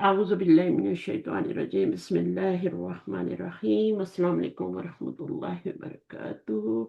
أعوذ بالله من الشيطان الرجيم بسم الله الرحمن الرحيم السلام عليكم ورحمة الله وبركاته.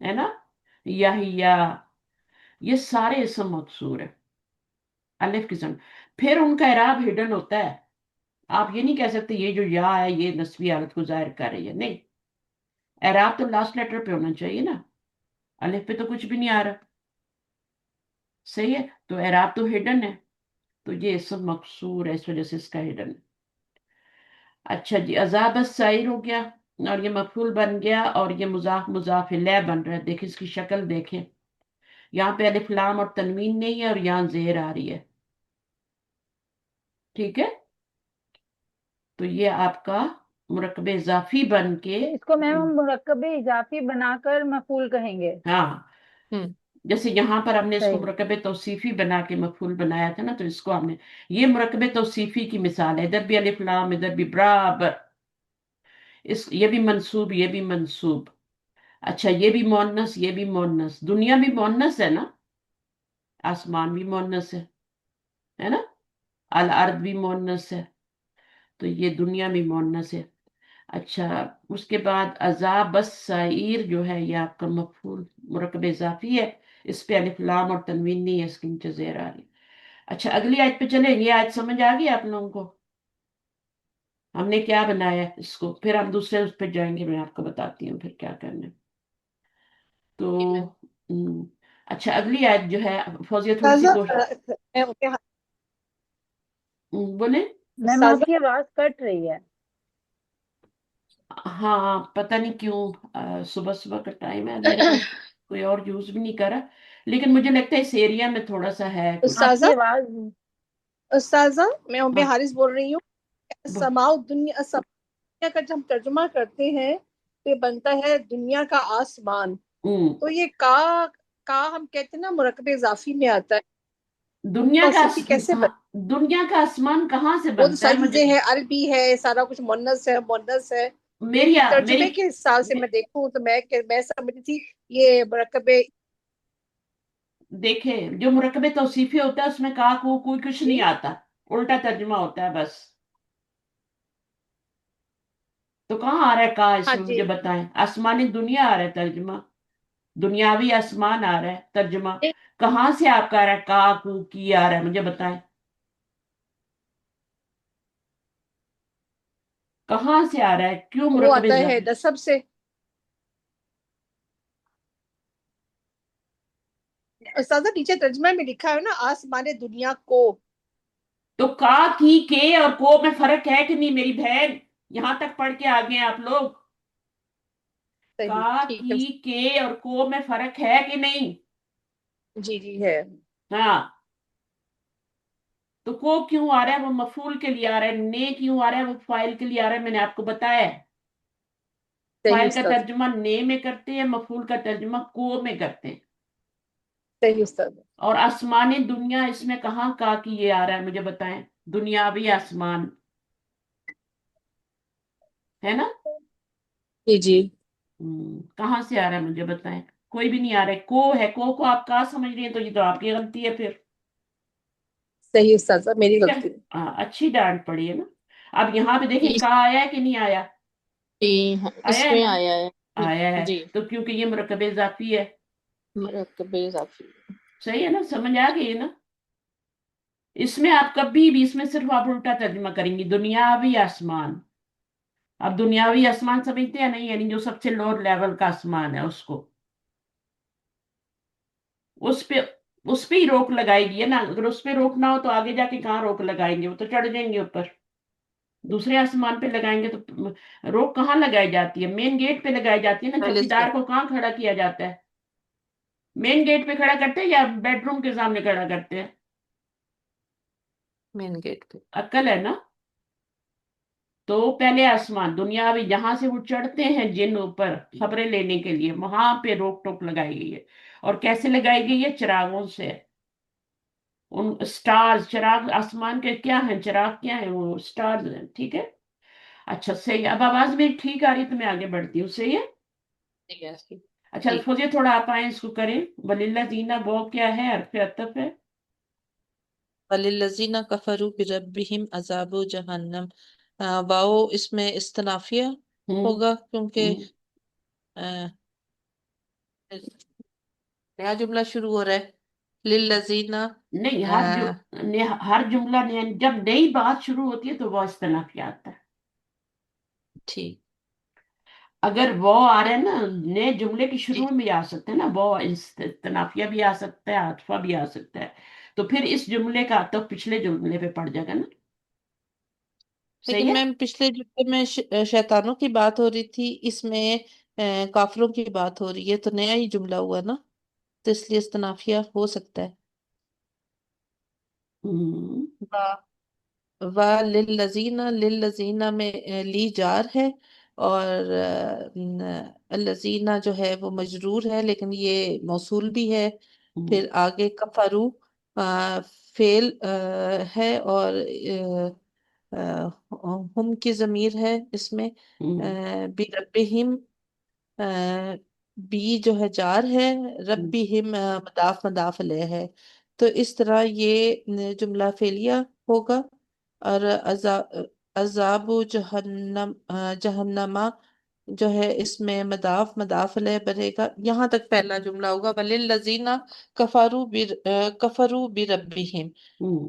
ہے نا، یحییٰ، یہ سارے اسم مقصور ہے الف کے ساتھ. پھر ان کا اعراب ہڈن ہوتا ہے. آپ یہ نہیں کہہ سکتے یہ جو یا ہے یہ نسبی حالت کو ظاہر کر رہی ہے، نہیں. اعراب تو لاسٹ لیٹر پہ ہونا چاہیے نا، الف پہ تو کچھ بھی نہیں آ رہا. صحیح ہے، تو اعراب تو ہڈن ہے، تو یہ اسم مقصور ہے، اس وجہ سے اس کا ہڈن ہے. اچھا جی، عذاب السعیر ہو گیا، اور یہ مفعول بن گیا، اور یہ مضاف مضاف الیہ بن رہا ہے. دیکھیں اس کی شکل دیکھیں، یہاں پہ الف لام اور تنوین نہیں ہے، اور یہاں زیر آ رہی ہے. ٹھیک ہے، تو یہ آپ کا مرکب اضافی بن کے، تو اس کو میم ہم مرکب اضافی بنا کر مفعول کہیں گے. ہاں، ہم، جیسے یہاں پر ہم نے اس کو صحیح. مرکب توصیفی بنا کے مفعول بنایا تھا نا، تو اس کو ہم نے، یہ مرکب توصیفی کی مثال ہے. ادھر بھی الف لام، ادھر بھی برابر، یہ بھی منصوب، یہ بھی منصوب. اچھا، یہ بھی مونس، یہ بھی مونس. دنیا بھی مونس ہے نا، آسمان بھی مونس ہے نا، الارض بھی مونس ہے، تو یہ دنیا بھی مونس ہے. اچھا، اس کے بعد عذاب السعیر جو ہے یہ آپ کا مفعول مرکب اضافی ہے، اس پہ الف لام اور تنوین نہیں ہے، اس کے نیچے زیر آ رہی. اچھا، اگلی آیت پہ چلیں. یہ آیت سمجھ آ گئی آپ لوگوں کو؟ ہم نے کیا بنایا ہے اس کو، پھر ہم دوسرے اس پہ جائیں گے، میں آپ کو بتاتی ہوں پھر کیا کرنا ہے. تو ہم، اچھا، اگلی آیت جو ہے، فوزیہ تھوڑی سی استاذہ بولیں. میم آپ کی آواز کٹ رہی ہے. ہاں، پتہ نہیں کیوں، صبح صبح کا ٹائم ہے، میرے پاس کوئی اور یوز بھی نہیں کرا، لیکن مجھے لگتا ہے اس ایریا میں تھوڑا سا ہے کچھ. آپ کی استاذہ آواز میں ام ہاں، حارث بول رہی ہوں. سماؤ دنیا، دنیا کا جب ہم ترجمہ کرتے ہیں تو یہ بنتا ہے دنیا کا آسمان. تو یہ کا ہم کہتے ہیں نا مرکب اضافی میں آتا ہے. دنیا کا توصیفی کیسے ہاں، دنیا کا آسمان کہاں سے وہ تو بنتا ہے؟ ساری چیزیں ہیں، عربی ہے، سارا کچھ مونس ہے، مونس ہے. میری لیکن ترجمے میری کے حساب سے میں دیکھوں تو میں سمجھتی تھی یہ مرکب. دیکھیں، جو مرکب توصیفی ہوتا ہے اس میں کا کو کوئی کچھ جی نہیں آتا، الٹا ترجمہ ہوتا ہے بس. تو کہاں آ رہا ہے کا اس ہاں میں؟ جی. مجھے بتائیں. آسمانی دنیا آ رہا ہے ترجمہ، دنیاوی آسمان آ رہا ہے ترجمہ. کہاں سے آپ کا آ رہا ہے کا کو کی آ رہا ہے؟ مجھے بتائیں کہاں سے آ رہا ہے؟ کیوں وہ مرکب آتا ہے نسب سے. استاذہ نیچے ترجمہ میں لکھا ہے نا آسمان دنیا کو. تو کا کی کے اور کو میں فرق ہے کہ نہیں میری بہن؟ یہاں تک پڑھ کے آگے ہیں آپ لوگ. صحیح، کا ٹھیک ہے. کی کے اور کو میں فرق ہے کہ نہیں؟ جی جی ہے. ہاں، تو کو کیوں آ رہا ہے؟ وہ مفعول کے لیے آ رہا ہے. نے کیوں آ رہا ہے؟ وہ فاعل کے لیے آ رہا ہے. میں نے آپ کو بتایا ہے، صحیح فاعل کا استاذ، ترجمہ نے میں کرتے ہیں، مفعول کا ترجمہ کو میں کرتے ہیں. صحیح استاذ. اور آسمان دنیا، اس میں کہاں کا کی یہ آ رہا ہے؟ مجھے بتائیں. دنیاوی آسمان ہے نا. جی جی کہاں سے آ رہا ہے مجھے بتائیں. کوئی بھی نہیں آ رہا ہے. کو ہے، کو آپ کا سمجھ رہی ہیں، تو یہ تو آپ کی غلطی ہے پھر. صحیح استاذ، میری ٹھیک ہے، غلطی. ہاں، اچھی ڈانٹ پڑی ہے نا. اب یہاں پہ دیکھیں جی کا آیا ہے کہ نہیں آیا؟ اس آیا ہے میں نا، آیا ہے. آیا ہے. جی، تو کیونکہ یہ مرکب اضافی ہے. مرکب اضافی. صحیح ہے نا، سمجھ آ گئی ہے نا. اس میں آپ کبھی بھی، اس میں صرف آپ الٹا ترجمہ کریں گی، دنیاوی آسمان. اب دنیاوی آسمان سمجھتے ہیں نہیں؟ یعنی جو سب سے لوور لیول کا آسمان ہے اس کو، اس پہ ہی روک لگائے گی نا. اگر اس پہ روک نہ ہو تو آگے جا کے کہاں روک لگائیں گے؟ وہ تو چڑھ جائیں گے اوپر. دوسرے آسمان پہ لگائیں گے تو روک کہاں لگائی جاتی ہے؟ مین گیٹ پہ لگائی جاتی ہے نا. پہلے سے چوکیدار کو کہاں کھڑا کیا جاتا ہے؟ مین گیٹ پہ کھڑا کرتے ہیں یا بیڈ روم کے سامنے کھڑا کرتے ہیں؟ مین گیٹ پہ. عقل ہے نا. تو پہلے آسمان دنیاوی، جہاں سے وہ چڑھتے ہیں جن اوپر خبریں لینے کے لیے، وہاں پہ روک ٹوک لگائی گئی ہے. اور کیسے لگائی گئی ہے؟ چراغوں سے. ان سٹارز، چراغ آسمان کے کیا ہیں؟ چراغ کیا ہیں؟ وہ سٹارز ہیں. ٹھیک ہے، اچھا صحیح. اب آواز میری ٹھیک آ رہی ہے تو میں آگے بڑھتی ہوں. صحیح ہے. ٹھیک ہے. اچھا ٹھیک. فوزیہ تھوڑا آپ آئیں، اس کو کریں. وللذین، وہ کیا ہے؟ حرف عطف ہے. وَلِلَّذِينَ كَفَرُوا بِرَبِّهِمْ عَذَابُ جَهَنَّمَ. واو اس میں استنافیہ ہوں ہوگا کیونکہ ہوں نیا جملہ شروع ہو رہا ہے، للذین نہیں، ہر جملہ جب نئی بات شروع ہوتی ہے تو وہ استنافیہ آتا ہے. ٹھیک. اگر وہ آ رہے ہیں نا نئے جملے کی جی شروع میں بھی آ سکتے ہیں نا، وہ استنافیہ بھی آ سکتا ہے، عاطفہ بھی آ سکتا ہے. تو پھر اس جملے کا عطف پچھلے جملے پہ پڑ جائے گا نا. صحیح لیکن ہے. میم پچھلے جملے میں شیطانوں کی بات ہو رہی تھی، اس میں کافروں کی بات ہو رہی ہے، تو نیا ہی جملہ ہوا نا، تو اس لیے استنافیہ ہو سکتا ہے. ہم، و للذین، للذین میں لی جار ہے، اور الذین جو ہے وہ مجرور ہے، لیکن یہ موصول بھی ہے. ہم، پھر آگے کفرو فعل ہے، اور ہم کی ضمیر ہے اس میں. ہم، بربہم، بی جو ہے جار ہے، ہم، ربہم مضاف مضاف علیہ ہے. تو اس طرح یہ جملہ فعلیہ ہوگا. اور عذاب جہنم، جہنما جو ہے اس میں مضاف مضاف علیہ بنے گا. یہاں تک پہلا جملہ ہوگا، وللذین کفروا بربہم. ہم.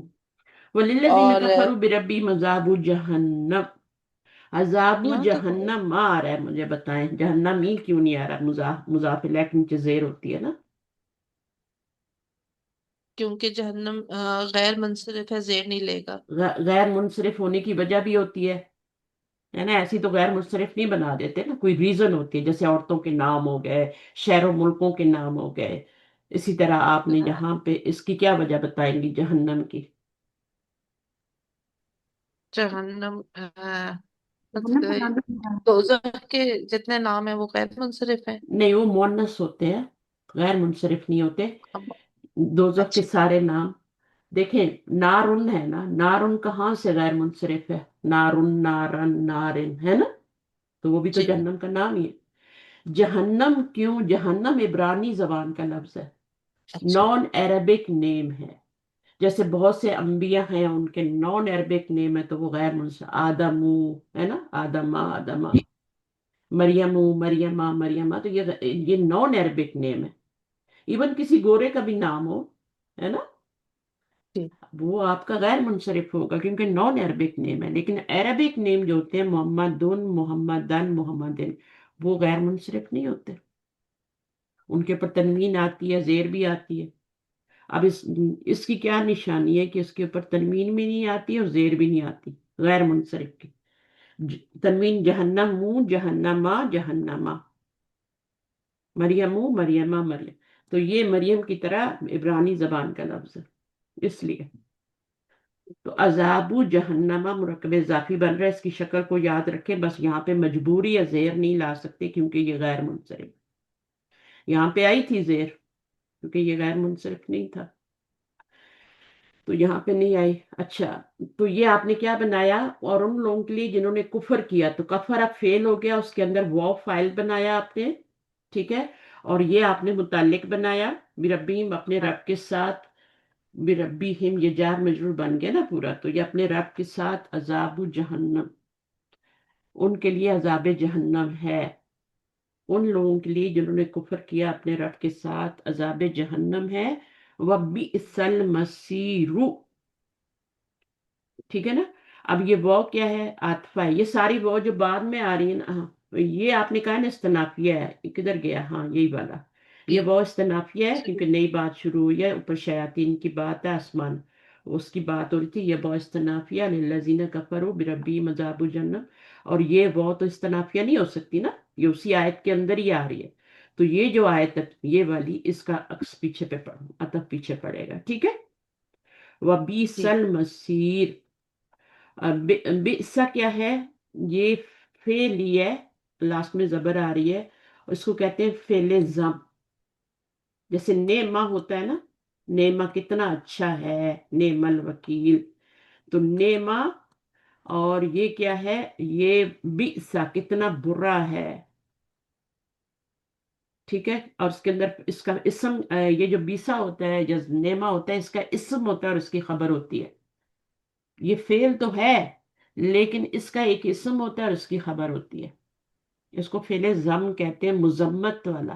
وَلِلَّذِينَ اور كَفَرُوا بِرَبِّهِمْ عَذَابُ جہنم. عذاب یہاں تو جہنم آ رہا ہے، مجھے بتائیں جہنم ہی کیوں نہیں آ رہا؟ مضاف الیہ کے نیچے زیر ہوتی ہے نا. کیونکہ جہنم غیر منصرف ہے، زیر نہیں لے گا. غیر منصرف ہونے کی وجہ بھی ہوتی ہے نا. ایسی تو غیر منصرف نہیں بنا دیتے نا، کوئی ریزن ہوتی ہے، جیسے عورتوں کے نام ہو گئے، شہر و ملکوں کے نام ہو گئے. اسی طرح آپ نے یہاں پہ اس کی کیا وجہ بتائیں گی جہنم کی؟ جہنم دوزخ کے جتنے نام ہیں وہ غیر منصرف ہیں. نہیں، وہ مونس ہوتے ہیں، غیر منصرف نہیں ہوتے. دوزخ کے اچھا سارے نام دیکھیں. نارن ہے نا، نارن کہاں سے غیر منصرف ہے؟ نارن، نارن، نارن ہے نا. تو وہ بھی تو جی. جہنم کا نام ہی ہے. جہنم کیوں؟ جہنم عبرانی زبان کا لفظ ہے، اچھا نان عربک نیم ہے. جیسے بہت سے انبیاء ہیں ان کے نان عربک نیم ہے تو وہ غیر منصرف. آدمو ہے نا، آدما، آدما. مریمو، مریمہ، مریمہ. تو یہ نان عربک نیم ہے. ایون کسی گورے کا بھی نام ہو، ہے نا، جی. وہ آپ کا غیر منصرف ہوگا کیونکہ نان عربک نیم ہے. لیکن عربک نیم جو ہوتے ہیں محمدن، محمدن، محمدن، وہ غیر منصرف نہیں ہوتے. ان کے پر تنوین آتی ہے، زیر بھی آتی ہے. اب اس کی کیا نشانی ہے کہ اس کے اوپر تنوین بھی نہیں آتی اور زیر بھی نہیں آتی غیر منصرف کی. تنوین جہنم منہ، جہنما، جہنما، مریم، مریمہ، مریم. تو یہ مریم کی طرح عبرانی زبان کا لفظ ہے، اس لیے. تو عذاب جہنما مرکب اضافی بن رہا ہے. اس کی شکل کو یاد رکھیں، بس یہاں پہ مجبوری یا زیر نہیں لا سکتے کیونکہ یہ غیر منصرف. یہاں پہ آئی تھی زیر کیونکہ یہ غیر منصرف نہیں تھا، تو یہاں پہ نہیں آئی. اچھا، تو یہ آپ نے کیا بنایا؟ اور ان لوگوں کے لیے جنہوں نے کفر کیا، تو کفر اب فیل ہو گیا، اس کے اندر وہ فائل بنایا آپ نے، ٹھیک ہے. اور یہ آپ نے متعلق بنایا بربیم، اپنے رب کے ساتھ. بربہم یہ جار مجرور بن گیا نا پورا. تو یہ اپنے رب کے ساتھ عذاب جہنم، ان کے لیے عذاب جہنم ہے. ان لوگوں کے لیے جنہوں نے کفر کیا اپنے رب کے ساتھ عذاب جہنم ہے. وَبِئْسَ الْمَصِيرُ، ٹھیک ہے نا. اب یہ وہ کیا ہے؟ عاطفہ ہے. یہ ساری وہ جو بعد میں آ رہی ہے نا، یہ آپ نے کہا نا استنافیہ ہے. یہ کدھر گیا؟ ہاں یہی والا. یہ وہ استنافیہ ہے کیونکہ نئی بات شروع ہوئی ہے، اوپر شیاطین کی بات ہے، آسمان اس کی بات ہو رہی تھی. یہ وہ استنافیہ للذین کفروا بربہم عذاب جہنم. اور یہ وہ تو استنافیہ نہیں ہو سکتی نا، یہ اسی آیت کے اندر ہی آ رہی ہے. تو یہ جو آیت یہ والی، اس کا عکس پیچھے پہ عطف پیچھے پڑے گا، ٹھیک ہے. وَبِئْسَ ٹھیک. الْمَصِيرُ. بئسا کیا ہے؟ یہ فعل ہی ہے، لاسٹ میں زبر آ رہی ہے. اس کو کہتے ہیں فعل زم. جیسے نعمہ ہوتا ہے نا، نعمہ کتنا اچھا ہے، نعم الوکیل. تو نعمہ، اور یہ کیا ہے؟ یہ بئسا کتنا برا ہے، ٹھیک ہے. اور اس کے اندر اس کا اسم، یہ جو بیسا ہوتا ہے، جو نعمہ ہوتا ہے، اس کا اسم ہوتا ہے اور اس کی خبر ہوتی ہے. یہ فعل تو ہے لیکن اس کا ایک اسم ہوتا ہے اور اس کی خبر ہوتی ہے. اس کو فعل ضم کہتے ہیں، مذمت والا.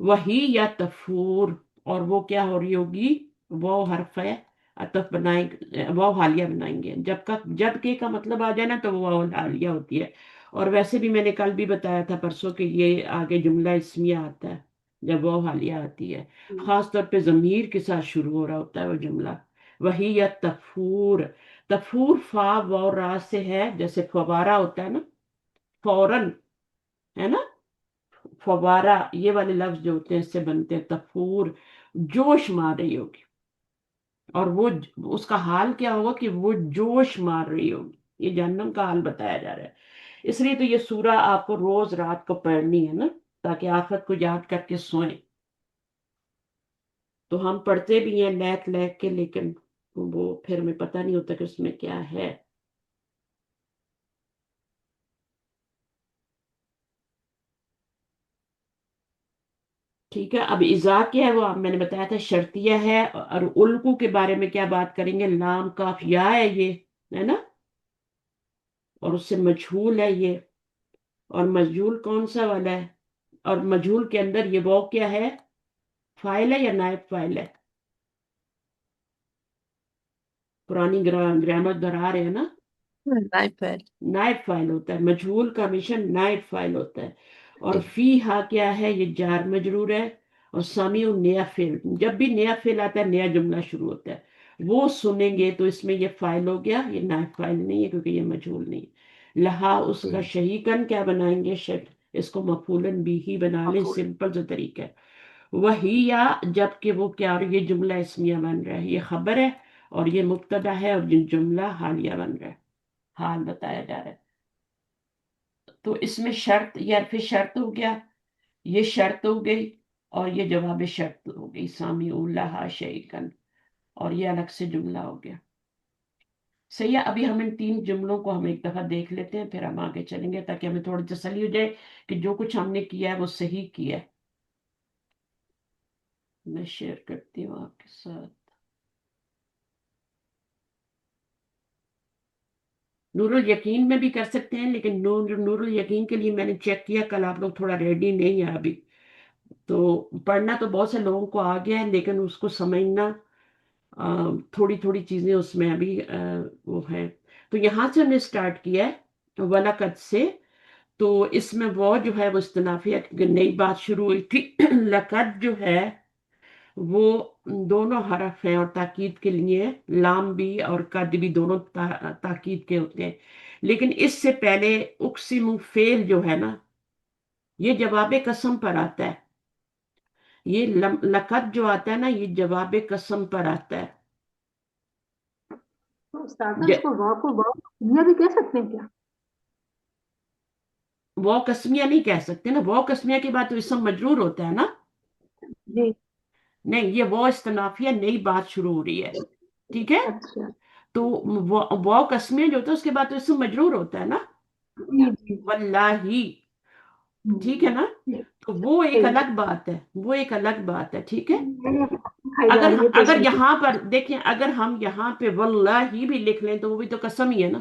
وہی یا تفور، اور وہ کیا ہو رہی ہوگی، وہ حرف ہے عطف بنائیں، وہ حالیہ بنائیں گے، جب کے کا مطلب آ جائے نا تو وہ حالیہ ہوتی ہے۔ اور ویسے بھی میں نے کل بھی بتایا تھا پرسوں کہ یہ آگے جملہ اسمیہ آتا ہے جب وہ حالیہ آتی ہے، خاص طور پہ ضمیر کے ساتھ شروع ہو رہا ہوتا ہے وہ جملہ۔ وہی یا تفور، تفور فا و را سے ہے، جیسے فوارہ ہوتا ہے نا، فوراً، ہے نا، فوارہ، یہ والے لفظ جو ہوتے ہیں اس سے بنتے ہیں تفور، جوش مار رہی ہوگی، اور وہ اس کا حال کیا ہوگا کہ وہ جوش مار رہی ہوگی، یہ جہنم کا حال بتایا جا رہا ہے۔ اس لیے تو یہ سورہ آپ کو روز رات کو پڑھنی ہے نا، تاکہ آخرت کو یاد کر کے سوئیں۔ تو ہم پڑھتے بھی ہیں لیک لیک کے، لیکن وہ پھر ہمیں پتہ نہیں ہوتا کہ اس میں کیا ہے۔ ٹھیک ہے، اب اذا کیا ہے وہ میں نے بتایا تھا شرطیہ ہے، اور الکو کے بارے میں کیا بات کریں گے، لام کاف یا ہے یہ، ہے نا، اور اس سے مجھول ہے یہ، اور مجھول کون سا والا ہے، اور مجھول کے اندر یہ وہ کیا ہے، فائل ہے یا نائب فائل ہے؟ پرانی گرامر دہرا رہے ہیں نا، نائب فعل، نائب فائل ہوتا ہے، مجھول کا ہمیشہ نائب فائل ہوتا ہے۔ اور جی فی ہا کیا ہے، یہ جار مجرور ہے، اور سمیع نیا فعل، جب بھی نیا فعل آتا ہے نیا جملہ شروع ہوتا ہے، وہ سنیں گے تو اس میں یہ فائل ہو گیا، یہ نائب فائل نہیں ہے کیونکہ یہ مجھول نہیں ہے۔ لہا اس کا شہیکن کیا بنائیں گے، اس کو مفعولن بھی ہی بنا لیں، سمپل سے طریقہ ہے۔ وہی یا جب کہ وہ کیا، اور یہ جملہ اسمیہ بن رہا ہے، یہ خبر ہے اور یہ مبتدا ہے، اور جملہ حالیہ بن رہا ہے، حال بتایا جا رہا ہے۔ تو اس میں شرط، یہ حرف شرط ہو گیا، یہ شرط ہو گئی، اور یہ جواب شرط ہو گئی، سامی لہا شیئن، اور یہ الگ سے جملہ ہو گیا۔ صحیح ہے، ابھی ہم ان تین جملوں کو ہم ایک دفعہ دیکھ لیتے ہیں، پھر ہم آگے چلیں گے تاکہ ہمیں تھوڑی تسلی ہو جائے کہ جو کچھ ہم نے کیا ہے وہ صحیح کیا ہے۔ میں شیئر کرتی ہوں آپ کے ساتھ۔ نور الیقین میں بھی کر سکتے ہیں، لیکن نور الیقین کے لیے میں نے چیک کیا کل، آپ لوگ تھوڑا ریڈی نہیں ہے ابھی، تو پڑھنا تو بہت سے لوگوں کو آ گیا ہے، لیکن اس کو سمجھنا تھوڑی تھوڑی چیزیں اس میں ابھی وہ ہے۔ تو یہاں سے ہم نے سٹارٹ کیا ہے وَلَقَدْ سے، تو اس میں وہ جو ہے وہ استنافی ہے کیونکہ نئی بات شروع ہوئی تھی۔ لقد جو ہے وہ دونوں حرف ہیں، اور تاکید کے لیے لام بھی اور قد بھی دونوں تاکید کے ہوتے ہیں، لیکن اس سے پہلے اقسم فعل جو ہے نا، یہ جواب قسم پر آتا ہے، یہ لقد جو آتا ہے نا یہ جواب قسم پر آتا ہے۔ تو استاذہ اس کو واو قسمیہ بھی کہہ سکتے ہیں کیا؟ وہ قسمیہ نہیں کہہ سکتے نا، وہ قسمیہ کی بات تو اسم مجرور ہوتا ہے نا، جی نہیں، یہ وہ استنافیہ نئی بات شروع ہو رہی ہے، ٹھیک ہے، اچھا، تو وہ قسمیہ جو ہوتا ہے اس کے بعد تو اسم مجرور ہوتا ہے نا، جی جی، واللہ، ٹھیک ہے نا، جی، تو وہ ایک صحیح الگ بات ہے، وہ ایک الگ بات ہے، ٹھیک ہے۔ کھائی جا رہی ہے تو اس اگر لیے یہاں پر دیکھیں، اگر ہم یہاں پہ واللہ بھی لکھ لیں تو وہ بھی تو قسم ہی ہے نا،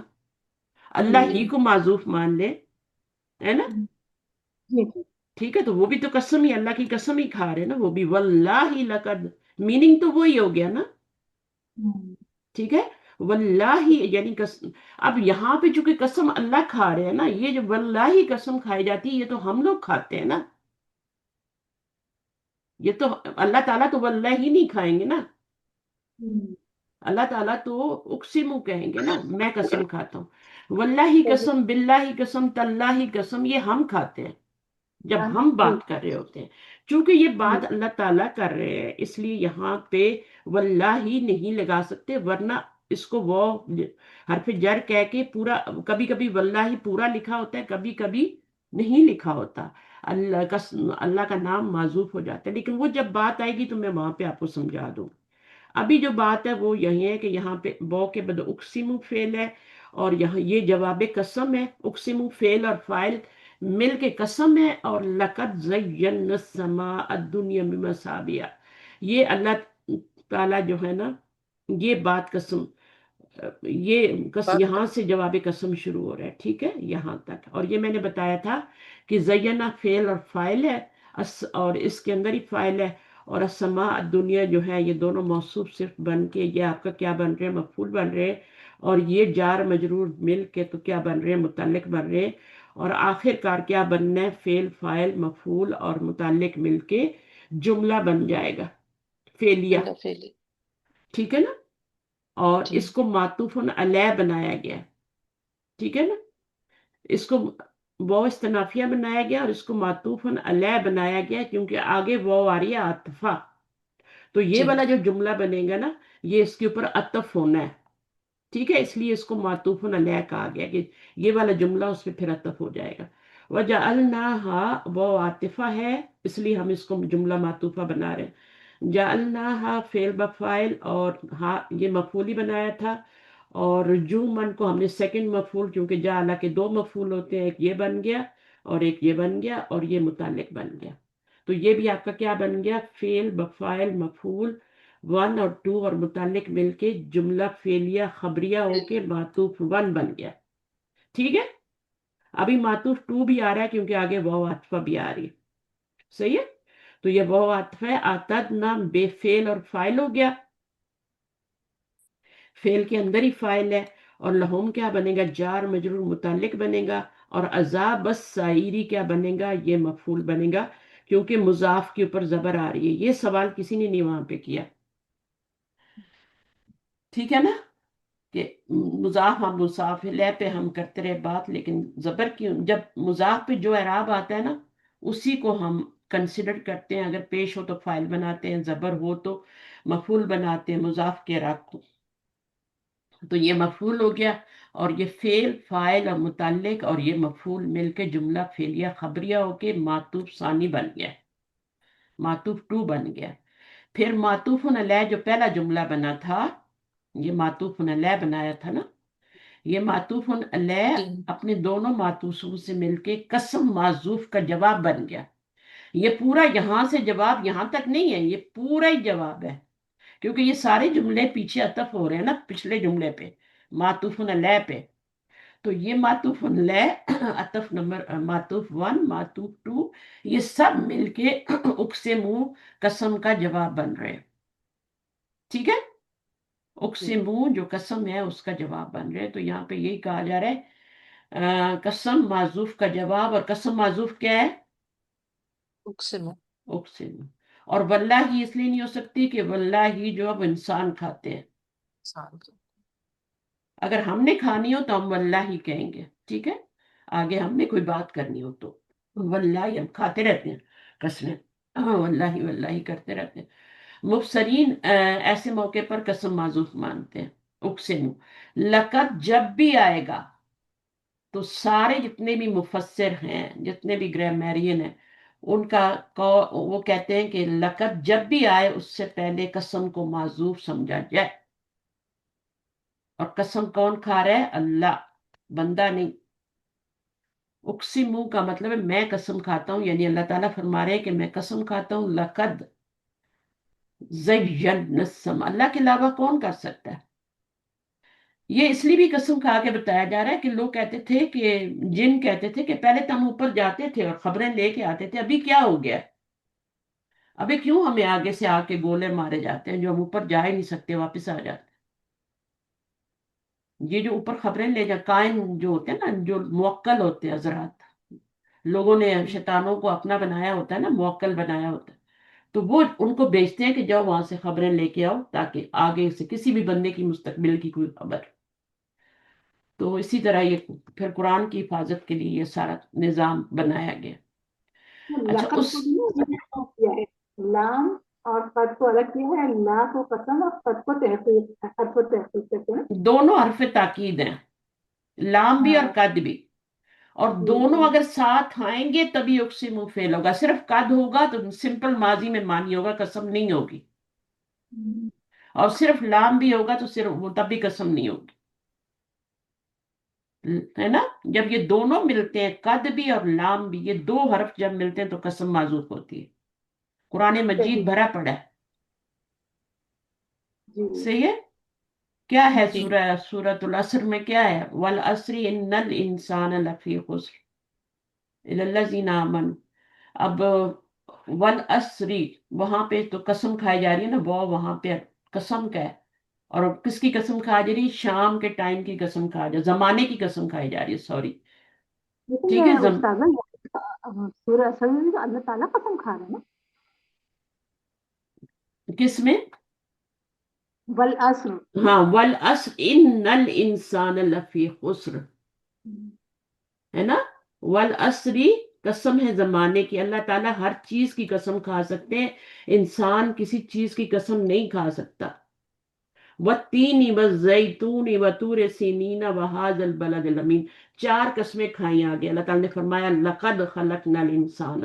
اللہ ہی کو معذوف مان لیں، ہے نا، جی جی، ٹھیک ہے، تو وہ بھی تو قسم ہی، اللہ کی قسم ہی کھا رہے نا، وہ بھی واللہ لقد، میننگ تو وہی ہو گیا نا، ٹھیک ہے، واللہ یعنی قسم۔ اب یہاں پہ چونکہ قسم اللہ کھا رہے ہیں نا، یہ جو واللہ قسم کھائی جاتی ہے یہ تو ہم لوگ کھاتے ہیں نا، یہ تو اللہ تعالیٰ تو واللہ ہی نہیں کھائیں گے نا، اللہ تعالیٰ تو اقسمو کہیں گے نا، میں قسم کھاتا ہوں، واللہ قسم، باللہ قسم، تاللہ قسم، یہ ہم کھاتے ہیں جب ہم بات کر رہے ہوتے ہیں۔ چونکہ یہ بات اللہ تعالیٰ کر رہے ہیں اس لیے یہاں پہ واللہ نہیں لگا سکتے، ورنہ اس کو وہ حرف جر کہہ کے پورا، کبھی کبھی واللہ پورا لکھا ہوتا ہے، کبھی کبھی نہیں لکھا ہوتا، اللہ کا نام معذوف ہو جاتا ہے، لیکن وہ جب بات آئے گی تو میں وہاں پہ آپ کو سمجھا دوں۔ ابھی جو بات ہے وہ یہی ہے کہ یہاں پہ بو کے بعد اقسم فعل ہے، اور یہاں یہ جواب قسم ہے، اقسم فعل اور فاعل مل کے قسم ہے، اور لقد زینا السماء الدنیا بمصابیح، یہ اللہ تعالیٰ جو ہے نا، یہ بات قسم، یہاں سے جواب قسم شروع ہو رہا ہے، ٹھیک ہے، یہاں تک۔ اور یہ میں نے بتایا تھا کہ زینا فعل اور فاعل ہے، اور اس کے اندر ہی فائل ہے. اور السماء دنیا جو ہے یہ دونوں موصوف صرف بن کے یہ آپ کا کیا بن رہے ہیں؟ مفعول بن رہے ہیں. اور یہ جار مجرور مل کے تو کیا بن رہے ہیں؟ متعلق بن رہے ہیں. اور آخر کار کیا بننا ہے؟ فعل فاعل مفعول اور متعلق مل کے جملہ بن جائے گا، فعلیہ. جملہ فعلی. ٹھیک ہے نا؟ اور جی اس کو معطوف علیہ بنایا گیا. ٹھیک ہے نا؟ اس کو وہ استنافیہ بنایا گیا اور اس کو معطوف علیہ بنایا گیا کیونکہ آگے وہ آ رہی ہے عطفہ. تو یہ جی والا جو جملہ بنے گا نا یہ اس کے اوپر عطف ہونا ہے. ٹھیک ہے، اس لیے اس کو معطوف علیہ کہا گیا کہ یہ والا جملہ اس پہ پھر عطف ہو جائے گا. وجعلناها وہ عاطفہ ہے اس لیے ہم اس کو جملہ معطوفہ بنا رہے ہیں. جعلناها فعل بفاعل اور ہاں یہ مفعول ہی بنایا تھا. اور رجومن کو ہم نے سیکنڈ مفعول کیونکہ جعلہ کے دو مفعول ہوتے ہیں، ایک یہ بن گیا اور ایک یہ بن گیا اور یہ متعلق بن گیا. تو یہ بھی آپ کا کیا بن گیا؟ فعل بفاعل مفعول 1 اور 2 اور متعلق مل کے جملہ فعلیہ خبریہ ہو کے معطوف 1 بن گیا. ٹھیک ہے، ابھی معطوف 2 بھی آ رہا ہے کیونکہ آگے واو عطفہ بھی آ رہی ہے. صحیح ہے، تو یہ واو عطفہ ہے. اعتدنا بے فعل اور فاعل ہو گیا، فعل کے اندر ہی فاعل ہے. اور لہم کیا بنے گا؟ جار مجرور متعلق بنے گا. اور عذاب السعیری کیا بنے گا؟ یہ مفعول بنے گا کیونکہ مضاف کے اوپر زبر آ رہی ہے. یہ سوال کسی نے نہیں وہاں پہ کیا. ٹھیک ہے نا؟ کہ مضاف ہم مضاف لے پہ ہم کرتے رہے بات، لیکن زبر کی جب مضاف پہ جو اعراب آتا ہے نا اسی کو ہم کنسیڈر کرتے ہیں. اگر پیش ہو تو فاعل بناتے ہیں، زبر ہو تو مفعول بناتے ہیں مضاف کے اعراب کو. تو یہ مفعول ہو گیا اور یہ فعل فاعل اور متعلق اور یہ مفعول مل کے جملہ فعلیہ خبریہ ہو کے معطوف ثانی بن گیا، معطوف 2 بن گیا. پھر معطوف علیہ جو پہلا جملہ بنا تھا، یہ معطوف علیہ بنایا تھا نا، یہ معطوف علیہ جی اپنے دونوں معطوفوں سے مل کے قسم معذوف کا جواب بن گیا. یہ پورا یہاں سے جواب یہاں تک نہیں ہے، یہ پورا ہی جواب ہے کیونکہ یہ سارے جملے پیچھے عطف ہو رہے ہیں نا پچھلے جملے پہ، معطوف علیہ پہ. تو یہ معطوف علیہ عطف نمبر معطوف 1 معطوف 2 یہ سب مل کے اقسمو قسم کا جواب بن رہے ہیں. ٹھیک ہے، اقسمو جو قسم ہے اس کا جواب بن رہے ہیں. تو یہاں پہ یہی کہا جا رہا ہے قسم معذوف کا جواب. اور قسم معذوف کیا ہے؟ اقسم. اقسم. اور واللہ اس لیے نہیں ہو سکتی کہ واللہ جو اب انسان کھاتے ہیں، اگر ہم نے کھانی ہو تو ہم واللہ کہیں گے. ٹھیک ہے، آگے ہم نے کوئی بات کرنی ہو تو واللہ ہم کھاتے رہتے ہیں قسمیں، واللہ واللہ کرتے رہتے ہیں. مفسرین ایسے موقع پر قسم معذوف مانتے ہیں. اقسم لقد جب بھی آئے گا تو سارے جتنے بھی مفسر ہیں جتنے بھی گرامیرین ہیں ان کا وہ کہتے ہیں کہ لقد جب بھی آئے اس سے پہلے قسم کو معذوف سمجھا جائے. اور قسم کون کھا رہا ہے؟ اللہ، بندہ نہیں. اقسم کا مطلب ہے میں قسم کھاتا ہوں، یعنی اللہ تعالیٰ فرما رہے ہیں کہ میں قسم کھاتا ہوں. لقد زینا السماء، اللہ کے علاوہ کون کر سکتا ہے؟ یہ اس لیے بھی قسم کھا کے بتایا جا رہا ہے کہ لوگ کہتے تھے کہ جن کہتے تھے کہ پہلے تو ہم اوپر جاتے تھے اور خبریں لے کے آتے تھے، ابھی کیا ہو گیا؟ ابھی کیوں ہمیں آگے سے آ کے گولے مارے جاتے ہیں جو ہم اوپر جا ہی نہیں سکتے، واپس آ جاتے. یہ جو اوپر خبریں لے جا قائم جو ہوتے ہیں نا، جو موکل ہوتے ہیں حضرات، لوگوں نے شیطانوں کو اپنا بنایا ہوتا ہے نا، موکل بنایا ہوتا ہے، تو وہ ان کو بیچتے ہیں کہ جاؤ وہاں سے خبریں لے کے آؤ تاکہ آگے سے کسی بھی بندے کی مستقبل کی کوئی خبر. تو اسی طرح یہ پھر قرآن کی حفاظت کے لیے یہ سارا نظام بنایا گیا. اچھا لقب اس کو بھی نا کیا ہے، لام اور قد کو الگ کیا ہے، لا کو قسم اور قد کو تحقیق، قد کو تحقیق کہتے ہیں. دونوں حرف تاکید ہیں، لام بھی اور ہاں قد بھی. اور دونوں اگر ساتھ آئیں گے تبھی اقسم فعل ہوگا. صرف قد ہوگا تو سمپل ماضی میں مانی ہوگا، قسم نہیں ہوگی. اور صرف لام بھی ہوگا تو صرف وہ تب بھی قسم نہیں ہوگی، ہے نا. جب یہ دونوں ملتے ہیں قد بھی اور لام بھی، یہ دو حرف جب ملتے ہیں تو قسم معذوف ہوتی ہے. قرآن مجید صحیح. بھرا پڑا ہے. جی صحیح ہے. کیا ہے جی سورۃ العصر میں کیا ہے؟ والعصر ان الانسان لفی خسر الا الذین آمنوا. اب والعصری وہاں پہ تو قسم کھائی جا رہی ہے نا، وہ وہاں پہ قسم کا ہے، اور کس کی قسم کھائی جا رہی ہے؟ شام کے ٹائم کی قسم کھائی جا، زمانے کی قسم کھائی جا رہی ہے، سوری، لیکن ٹھیک ہے استاذہ سورہ اصل میں بھی تو اللہ تعالیٰ قسم کھا رہے ہیں نا، کس میں؟ والعصر. ہاں، والعصر ان الانسان لفی خسر، ہے نا، والعصری قسم ہے زمانے کی، اللہ تعالیٰ ہر چیز کی قسم کھا سکتے ہیں، انسان کسی چیز کی قسم نہیں کھا سکتا۔ والتین والزیتون وطور سینین وہذا البلد الامین، 4 قسمیں کھائی آگے، اللہ تعالیٰ نے فرمایا لقد خلقنا الانسان،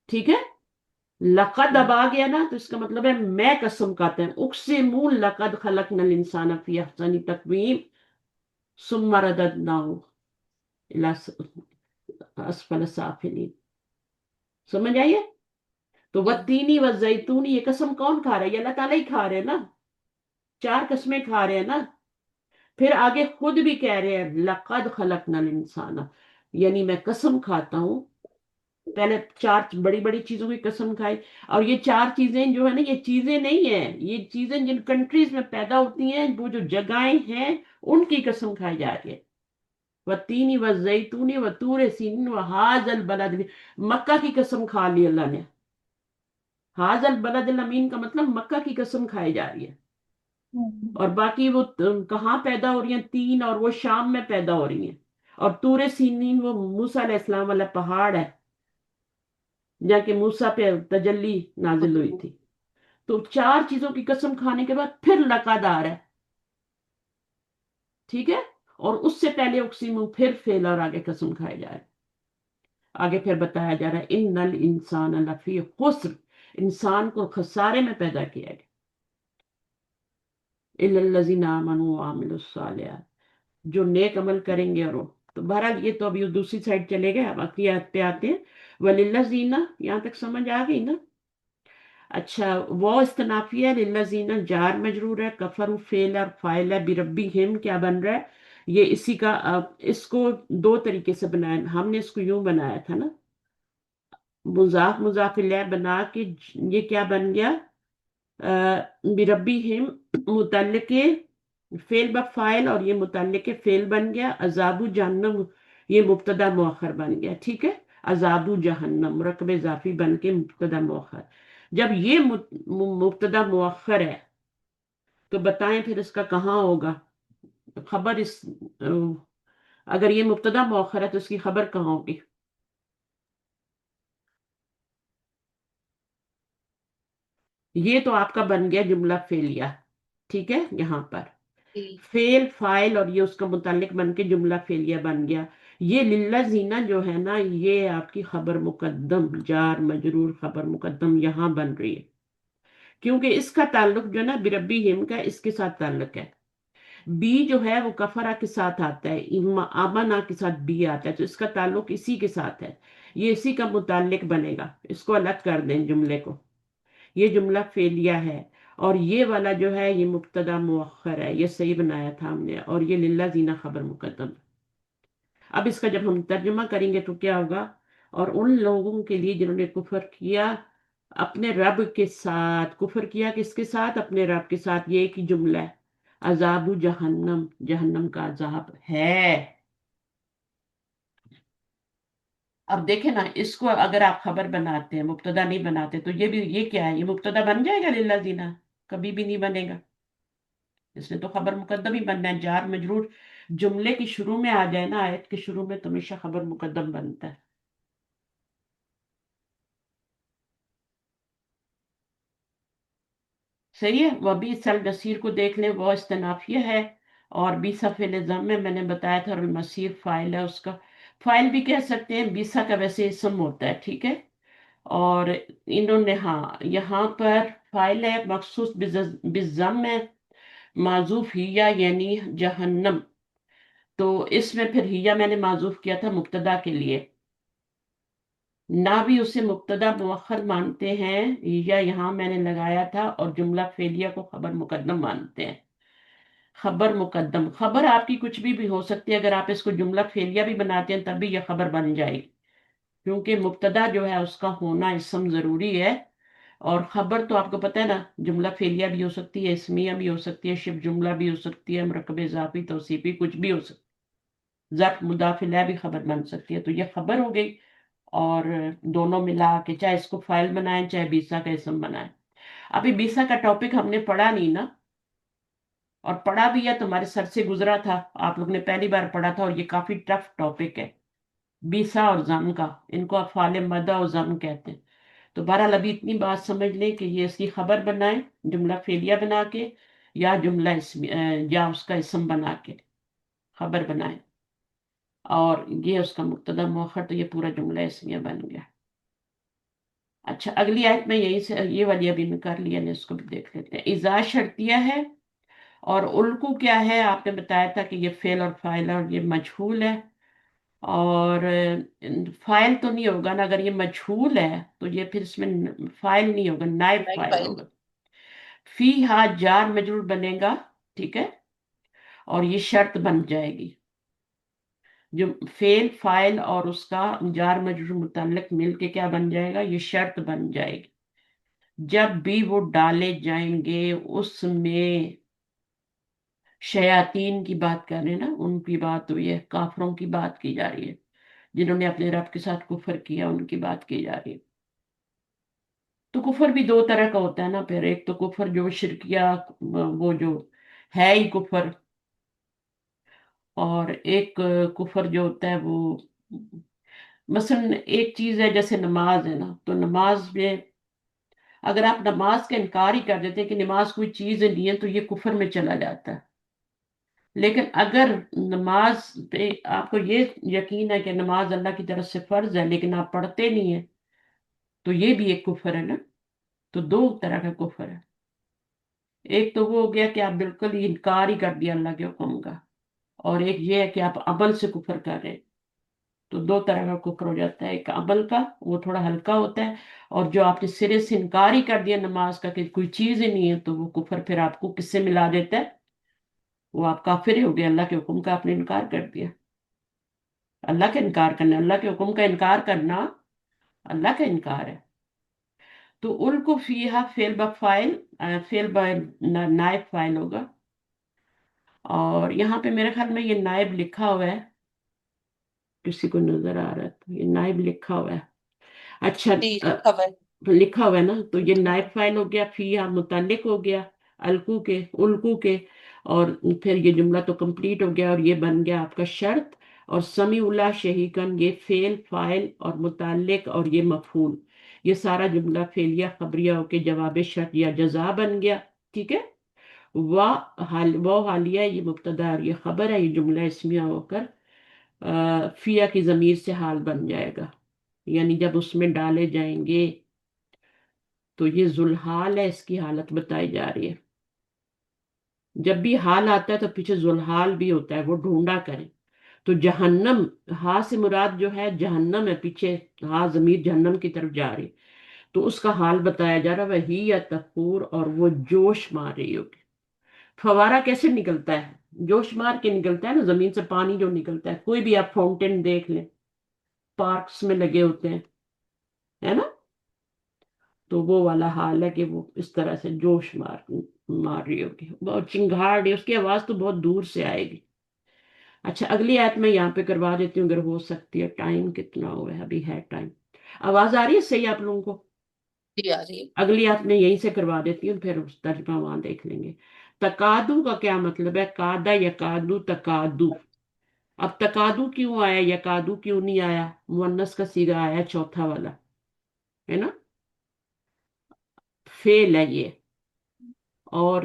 ٹھیک ہے، لقد اب آ گیا نا تو اس کا مطلب ہے میں قسم کھاتا ہوں، اقسم لقد خلقنا الانسان فی احسن تقویم ثم رددناه الى اسفل سافلین، سمجھ آئیے؟ تو والتینی والزیتونی یہ قسم کون کھا رہا ہے؟ یہ اللہ تعالیٰ ہی کھا رہے ہیں نا، 4 قسمیں کھا رہے ہیں نا، پھر آگے خود بھی کہہ رہے ہیں لقد خلقنا الانسان، یعنی میں قسم کھاتا ہوں، پہلے 4 بڑی بڑی چیزوں کی قسم کھائی، اور یہ 4 چیزیں جو ہے نا، یہ چیزیں نہیں ہیں، یہ چیزیں جن کنٹریز میں پیدا ہوتی ہیں، وہ جو جگہیں ہیں ان کی قسم کھائی جا رہی ہے۔ والتین والزیتون وطور سینین وہذا البلد، مکہ کی قسم کھا لی اللہ نے، ہاذا البلد الامین کا مطلب مکہ کی قسم کھائی جا رہی ہے، اور باقی وہ کہاں پیدا ہو رہی ہیں؟ 3، اور وہ شام میں پیدا ہو رہی ہیں، اور طور سینین وہ موسیٰ علیہ السلام والا پہاڑ ہے جہاں کہ موسیٰ پہ تجلی نازل ہوئی تھی۔ تو 4 چیزوں کی قسم کھانے کے بعد پھر لقد آ رہا ہے، ٹھیک ہے، اور اس سے پہلے اقسم پھر فعل اور آگے قسم کھائے جا رہے ہیں، آگے پھر بتایا جا رہا ہے ان الانسان لفی خسر، انسان کو خسارے میں پیدا کیا گیا، الا الذین آمنوا وعملوا الصالحات، جو نیک عمل کریں گے، اور وہ تو بہرحال یہ تو ابھی دوسری سائڈ چلے گئے، اب آخری آیت پہ آتے ہیں، وللذین، یہاں تک سمجھ آ گئی نا؟ اچھا، وہ استنافیہ للذین جار مجرور ہے، کفر فعل اور فاعل ہے، بربہم کیا بن رہا ہے؟ یہ اسی کا اس کو 2 طریقے سے بنایا، ہم نے اس کو یوں بنایا تھا نا، مضاف مضاف الیہ بنا کے، یہ کیا بن گیا؟ بربہم متعلق فعل بفاعل، اور یہ متعلق فعل بن گیا، عذاب جہنم یہ مبتدا مؤخر بن گیا، ٹھیک ہے، عذاب جہنم مرکب اضافی بن کے مبتدا مؤخر، جب یہ مبتدا مؤخر ہے تو بتائیں پھر اس کا کہاں ہوگا خبر؟ اگر یہ مبتدا مؤخر ہے تو اس کی خبر کہاں ہوگی؟ یہ تو آپ کا بن گیا جملہ فعلیہ، ٹھیک ہے، یہاں پر فعل فاعل اور یہ اس کا متعلق بن کے جملہ فعلیہ بن گیا۔ یہ للذین جو ہے نا، یہ آپ کی خبر مقدم، جار مجرور خبر مقدم یہاں بن رہی ہے، کیونکہ اس کا تعلق جو ہے نا بربہم کا، اس کے ساتھ تعلق ہے، بی جو ہے وہ کفرا کے ساتھ آتا ہے، آمنا کے ساتھ بی آتا ہے، تو اس کا تعلق اسی کے ساتھ ہے، یہ اسی کا متعلق بنے گا، اس کو الگ کر دیں جملے کو، یہ جملہ فعلیہ ہے، اور یہ والا جو ہے یہ مبتدا مؤخر ہے، یہ صحیح بنایا تھا ہم نے، اور یہ للذین خبر مقدم۔ اب اس کا جب ہم ترجمہ کریں گے تو کیا ہوگا؟ اور ان لوگوں کے لیے جنہوں نے کفر کیا اپنے رب کے ساتھ، کفر کیا کس کے ساتھ؟ اپنے رب کے ساتھ، یہ ایک ہی جملہ ہے، عذاب جہنم، جہنم کا عذاب ہے۔ اب دیکھیں نا، اس کو اگر آپ خبر بناتے ہیں، مبتدا نہیں بناتے، تو یہ بھی، یہ کیا ہے؟ یہ مبتدا بن جائے گا للذین؟ کبھی بھی نہیں بنے گا، اس نے تو خبر مقدم ہی بننا ہے، جار مجرور جملے کے شروع میں آ جائے نا، آیت کے شروع میں، تو ہمیشہ خبر مقدم بنتا ہے۔ صحیح ہے، وہ بھی المصیر کو دیکھ لیں، وہ استنافیہ ہے، اور بیسا فعل ضم میں نے بتایا تھا، اور المصیر فاعل ہے، اس کا فاعل بھی کہہ سکتے ہیں، بیسا کا ویسے اسم ہوتا ہے، ٹھیک ہے، اور انہوں نے، ہاں یہاں پر فاعل ہے مخصوص بالضم ہے، معذوف ہیا یعنی جہنم، تو اس میں پھر ہیا میں نے معذوف کیا تھا مبتدا کے لیے، نہ بھی اسے مبتدا مؤخر مانتے ہیں، یا یہاں میں نے لگایا تھا، اور جملہ فعلیہ کو خبر مقدم مانتے ہیں۔ خبر مقدم، خبر آپ کی کچھ بھی ہو سکتی ہے، اگر آپ اس کو جملہ فعلیہ بھی بناتے ہیں تب بھی یہ خبر بن جائے گی، کیونکہ مبتدا جو ہے اس کا ہونا اسم ضروری ہے، اور خبر تو آپ کو پتہ ہے نا، جملہ فعلیہ بھی ہو سکتی ہے، اسمیہ بھی ہو سکتی ہے، شبہ جملہ بھی ہو سکتی ہے، مرکب اضافی توصیفی کچھ بھی ہو سکتی ہے، ظرف مضاف الیہ بھی خبر بن سکتی ہے، تو یہ خبر ہو گئی، اور دونوں ملا کے چاہے اس کو فائل بنائیں چاہے بیسا کا اسم بنائیں۔ ابھی بیسا کا ٹاپک ہم نے پڑھا نہیں نا، اور پڑھا بھی ہے تمہارے سر سے گزرا تھا، آپ لوگ نے پہلی بار پڑھا تھا، اور یہ کافی ٹف ٹاپک ہے بیسا اور ضم کا، ان کو افعال مدح اور ضم کہتے ہیں۔ تو بہرحال ابھی اتنی بات سمجھ لیں کہ یہ اس کی خبر بنائیں جملہ فعلیہ بنا کے، یا جملہ اسم یا اس کا اسم بنا کے خبر بنائیں، اور یہ اس کا مبتدا مؤخر، تو یہ پورا جملہ اسمیہ بن گیا۔ اچھا اگلی آیت میں یہی سے یہ والی ابھی میں کر لیا نے، اس کو بھی دیکھ لیتے ہیں۔ اذا شرطیہ ہے، اور الکو کیا ہے، آپ نے بتایا تھا کہ یہ فعل اور فاعل ہے، اور یہ مجہول ہے، اور فائل تو نہیں ہوگا نا، اگر یہ مجہول ہے تو یہ پھر اس میں فائل نہیں ہوگا، نائب فائل فائل ہوگا۔ فی ہا جار مجرور بنے گا، ٹھیک ہے، اور یہ شرط بن جائے گی، جو فعل فائل اور اس کا جار مجرور متعلق مل کے کیا بن جائے گا، یہ شرط بن جائے گی، جب بھی وہ ڈالے جائیں گے اس میں، شیاطین کی بات کر رہے ہیں نا، ان کی بات ہوئی ہے، کافروں کی بات کی جا رہی ہے، جنہوں نے اپنے رب کے ساتھ کفر کیا، ان کی بات کی جا رہی ہے۔ تو کفر بھی دو طرح کا ہوتا ہے نا، پھر ایک تو کفر جو شرکیہ، وہ جو ہے ہی کفر، اور ایک کفر جو ہوتا ہے وہ، مثلا ایک چیز ہے جیسے نماز ہے نا، تو نماز میں اگر آپ نماز کا انکار ہی کر دیتے ہیں کہ نماز کوئی چیز نہیں ہے، تو یہ کفر میں چلا جاتا ہے۔ لیکن اگر نماز پہ آپ کو یہ یقین ہے کہ نماز اللہ کی طرف سے فرض ہے، لیکن آپ پڑھتے نہیں ہیں، تو یہ بھی ایک کفر ہے نا۔ تو دو طرح کا کفر ہے، ایک تو وہ ہو گیا کہ آپ بالکل ہی انکار ہی کر دیا اللہ کے حکم کا، اور ایک یہ ہے کہ آپ عمل سے کفر کر رہے ہیں۔ تو دو طرح کا کفر ہو جاتا ہے، ایک عمل کا وہ تھوڑا ہلکا ہوتا ہے، اور جو آپ نے سرے سے انکار ہی کر دیا نماز کا کہ کوئی چیز ہی نہیں ہے، تو وہ کفر پھر آپ کو کس سے ملا دیتا ہے، وہ آپ کافر ہی ہو گئے، اللہ کے حکم کا آپ نے انکار کر دیا۔ اللہ کا انکار کرنا، اللہ کے حکم کا انکار کرنا اللہ کا انکار ہے۔ تو ان کو فیہا فعل بفائل، فعل نائب فائل ہوگا، اور یہاں پہ میرے خیال میں یہ نائب لکھا ہوا ہے، کسی کو نظر آ رہا ہے تو یہ نائب لکھا ہوا ہے، اچھا جی لکھا ہوا ہے۔ لکھا ہوا ہے نا، تو یہ نائب فائل ہو گیا، فیہا متعلق ہو گیا الکو کے، اور پھر یہ جملہ تو کمپلیٹ ہو گیا، اور یہ بن گیا آپ کا شرط، اور سمیع اللہ شہیکن یہ فعل فائل اور متعلق اور یہ مفعول، یہ سارا جملہ فعلیہ خبریہ ہو کے جواب شرط یا جزا بن گیا، ٹھیک ہے۔ وہ حالیہ یہ مبتدا اور یہ خبر ہے، یہ جملہ اسمیہ ہو کر فیہ کی ضمیر سے حال بن جائے گا، یعنی جب اس میں ڈالے جائیں گے، تو یہ ذوالحال ہے، اس کی حالت بتائی جا رہی ہے۔ جب بھی حال آتا ہے تو پیچھے ذوالحال بھی ہوتا ہے، وہ ڈھونڈا کریں۔ تو جہنم، ہا سے مراد جو ہے جہنم ہے، پیچھے ہا ضمیر جہنم کی طرف جا رہی، تو اس کا حال بتایا جا رہا ہے، وہی یا تفور، اور وہ جوش مار رہی ہوگی۔ فوارہ کیسے نکلتا ہے، جوش مار کے نکلتا ہے نا، زمین سے پانی جو نکلتا ہے، کوئی بھی آپ فاؤنٹین دیکھ لیں، پارکس میں لگے ہوتے ہیں، ہے نا، تو وہ والا حال ہے کہ وہ اس طرح سے جوش مار رہی ہوگی، بہت چنگھاڑ رہی، اس کی آواز تو بہت دور سے آئے گی۔ اچھا اگلی آیت میں یہاں پہ کروا دیتی ہوں اگر ہو سکتی ہے، ٹائم کتنا ہوا ہے، ابھی ہے ٹائم، آواز آ رہی ہے صحیح آپ لوگوں کو؟ جی آ رہی ہے۔ اگلی آیت میں یہیں سے کروا دیتی ہوں، پھر اس ترجمہ وہاں دیکھ لیں گے۔ تقادو کا کیا مطلب ہے، کادا یکادو تقادو، اب تقادو کیوں آیا، یکادو کیوں نہیں آیا، مؤنث کا صیغہ آیا چوتھا والا، ہے نا، فعل ہے یہ، اور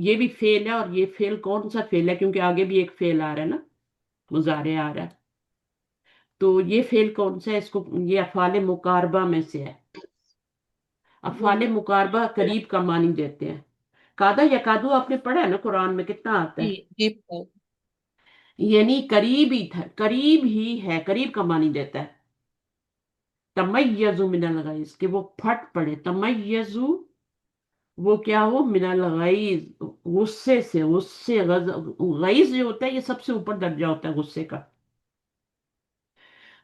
یہ بھی فعل ہے، اور یہ فعل کون سا فعل ہے، کیونکہ آگے بھی ایک فعل آ رہا ہے نا، مضارع آ رہا ہے، تو یہ فعل کون سا ہے، اس کو یہ افعال مقاربہ میں سے ہے۔ افعال مقاربہ قریب کا معنی دیتے ہیں۔ کادا یکادو آپ نے پڑھا ہے نا قرآن میں، کتنا آتا جی ہے، جی یعنی قریب ہی تھا، قریب ہی ہے، قریب کا معنی دیتا ہے۔ تمیزو من الغیظ، کہ وہ پھٹ پڑے، تمیزو وہ کیا ہو، من الغیظ غصے سے، غیظ جو ہوتا ہے یہ سب سے اوپر درجہ ہوتا ہے غصے کا،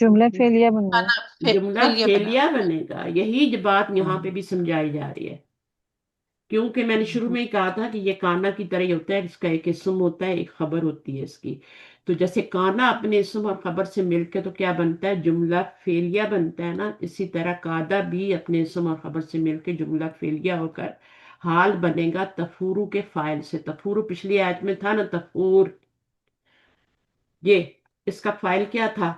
جملہ فعلیہ بن گیا. کانا جملہ فعلیہ بنا. فعلیہ بنے گا. یہی بات یہاں پہ بھی سمجھائی جا رہی ہے، کیونکہ میں نے شروع میں ہی کہا تھا کہ یہ کانا کی طرح ہی ہوتا ہے، اس کا ایک اسم ہوتا ہے، ایک خبر ہوتی ہے اس کی. تو جیسے کانا اپنے اسم اور خبر سے مل کے تو کیا بنتا ہے، جملہ فعلیہ بنتا ہے نا، اسی طرح قاعدہ بھی اپنے اسم اور خبر سے مل کے جملہ فعلیہ ہو کر حال بنے گا تفورو کے فائل سے. تفورو پچھلی آیت میں تھا نا، تفور، یہ اس کا فائل کیا تھا،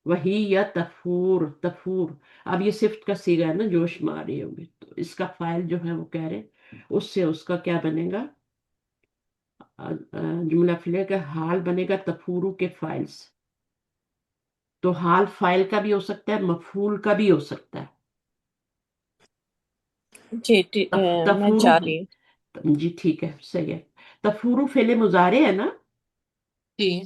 وہی یا تفور. تفور اب یہ صفت کا صیغہ ہے نا، جوش میں آ رہی ہوگی، تو اس کا فائل جو ہے وہ کہہ رہے اس سے اس کا کیا بنے گا، جملہ فعلیہ کا حال بنے گا تفورو کے فائل سے. تو حال فائل کا بھی ہو سکتا ہے، مفعول کا بھی ہو سکتا ہے. جی میں تفورو، جا رہی ہوں. جی ٹھیک ہے، صحیح ہے. تفورو فعل مضارع ہے نا، جی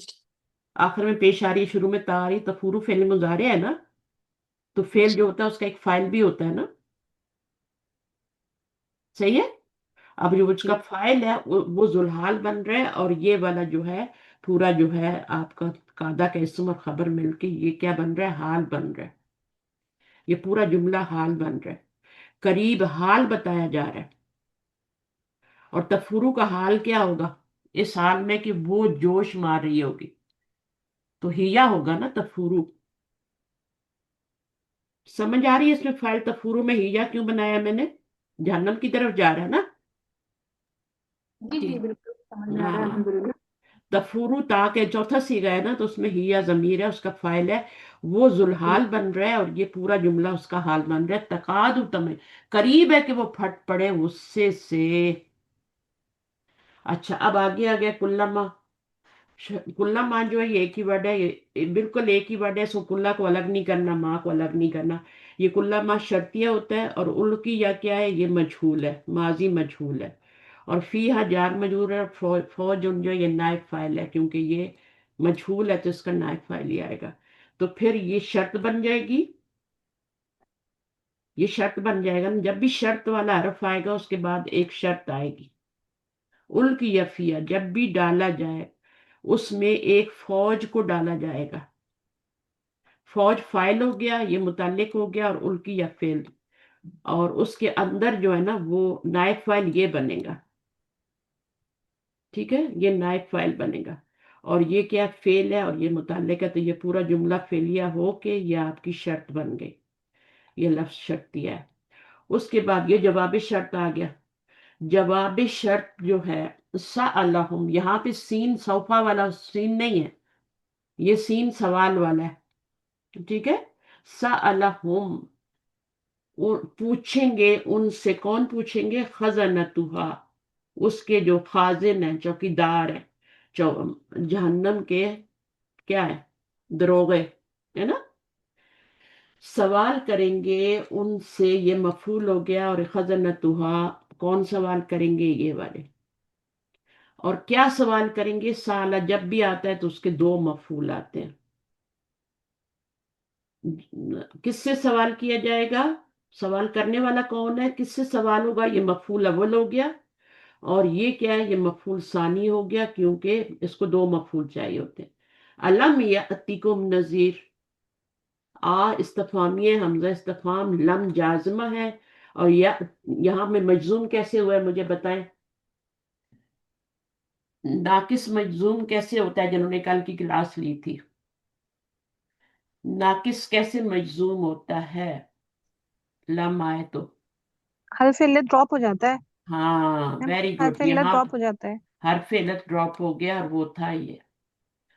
آخر میں پیش آ رہی ہے، شروع میں تا آ رہی، تفورو فعل مضارع ہے نا. تو فعل جو ہوتا ہے اس کا ایک فائل بھی ہوتا ہے نا، صحیح ہے. اب جو اس جی کا فائل ہے وہ ذوالحال بن رہا ہے، اور یہ والا جو ہے پورا جو ہے آپ کا قاعدہ کا اسم اور خبر مل کے یہ کیا بن رہا ہے، حال بن رہا ہے. یہ پورا جملہ حال بن رہا ہے، قریب حال بتایا جا رہا ہے. اور تفورو کا حال کیا ہوگا اس حال میں کہ وہ جوش مار رہی ہوگی، تو ہیا ہوگا نا تفورو. سمجھ آ رہی ہے اس میں فائل تفورو میں ہیا کیوں بنایا میں نے، جہنم کی طرف جا رہا ہے نا. جی جی جی بالکل سمجھ میں آ رہا ہے، ہاں، الحمدللہ. تفورو تا کے چوتھا سیغہ ہے نا، تو اس میں ہیا ضمیر ہے، اس کا فائل ہے، وہ ذوالحال بن رہا ہے، اور یہ پورا جملہ اس کا حال بن رہا ہے. تقاد تمہیں قریب ہے کہ وہ پھٹ پڑے غصے سے. اچھا اب آگے آ گیا کلما. کلّا ماں جو ہے یہ ایک ہی ورڈ ہے، یہ بالکل ایک ہی ورڈ ہے، سو کلّا کو الگ نہیں کرنا، ماں کو الگ نہیں کرنا. یہ کلّا ماں شرطیہ ہوتا ہے، اور الکی یا کیا ہے، یہ مجھول ہے، ماضی مجھول ہے. اور فیہا جار مجرور ہے، فوج ان جو یہ نائب فائل ہے، کیونکہ یہ مجھول ہے تو اس کا نائب فائل ہی آئے گا. تو پھر یہ شرط بن جائے گی، یہ شرط بن جائے گا نا. جب بھی شرط والا حرف آئے گا اس کے بعد ایک شرط آئے گی. الکی یا فیہا جب بھی ڈالا جائے اس میں ایک فوج کو ڈالا جائے گا. فوج فائل ہو گیا، یہ متعلق ہو گیا، اور الکی یا فعل، اور اس کے اندر جو ہے نا وہ نائب فائل یہ بنے گا. ٹھیک ہے، یہ نائب فائل بنے گا، اور یہ کیا فعل ہے اور یہ متعلق ہے، تو یہ پورا جملہ فعلیہ ہو کے یہ آپ کی شرط بن گئی. یہ لفظ شرط دیا ہے. اس کے بعد یہ جواب شرط آ گیا. جواب شرط جو ہے سألہم، یہاں پہ سین صوفہ والا سین نہیں ہے، یہ سین سوال والا ہے. ٹھیک ہے، سألہم پوچھیں گے ان سے. کون پوچھیں گے، خزنتہا، اس کے جو خازن ہیں، چوکیدار ہیں، جہنم کے کیا ہے، دروغے ہے نا. سوال کریں گے ان سے، یہ مفعول ہو گیا، اور خزنتہا کون سوال کریں گے، یہ والے. اور کیا سوال کریں گے، سالہ جب بھی آتا ہے تو اس کے دو مفعول آتے ہیں. کس سے سوال کیا جائے گا، سوال کرنے والا کون ہے، کس سے سوال ہوگا، یہ مفعول اول ہو گیا، اور یہ کیا ہے، یہ مفعول ثانی ہو گیا، کیونکہ اس کو دو مفعول چاہیے ہوتے ہیں. الم یأتکم نذیر، استفہامیہ حمزہ استفہام، لم جازمہ ہے، اور یہاں میں مجزوم کیسے ہوا ہے مجھے بتائیں. ناقص مجزوم کیسے ہوتا ہے، جنہوں نے کل کی کلاس لی تھی، ناقص کیسے مجزوم ہوتا ہے، لم آئے تو. حرف علت ڈراپ ہو جاتا ہے. ہاں ویری گڈ، حرف علت یہاں ڈراپ ہو جاتا ہے. حرف علت ڈراپ ہو گیا، اور وہ تھا یہ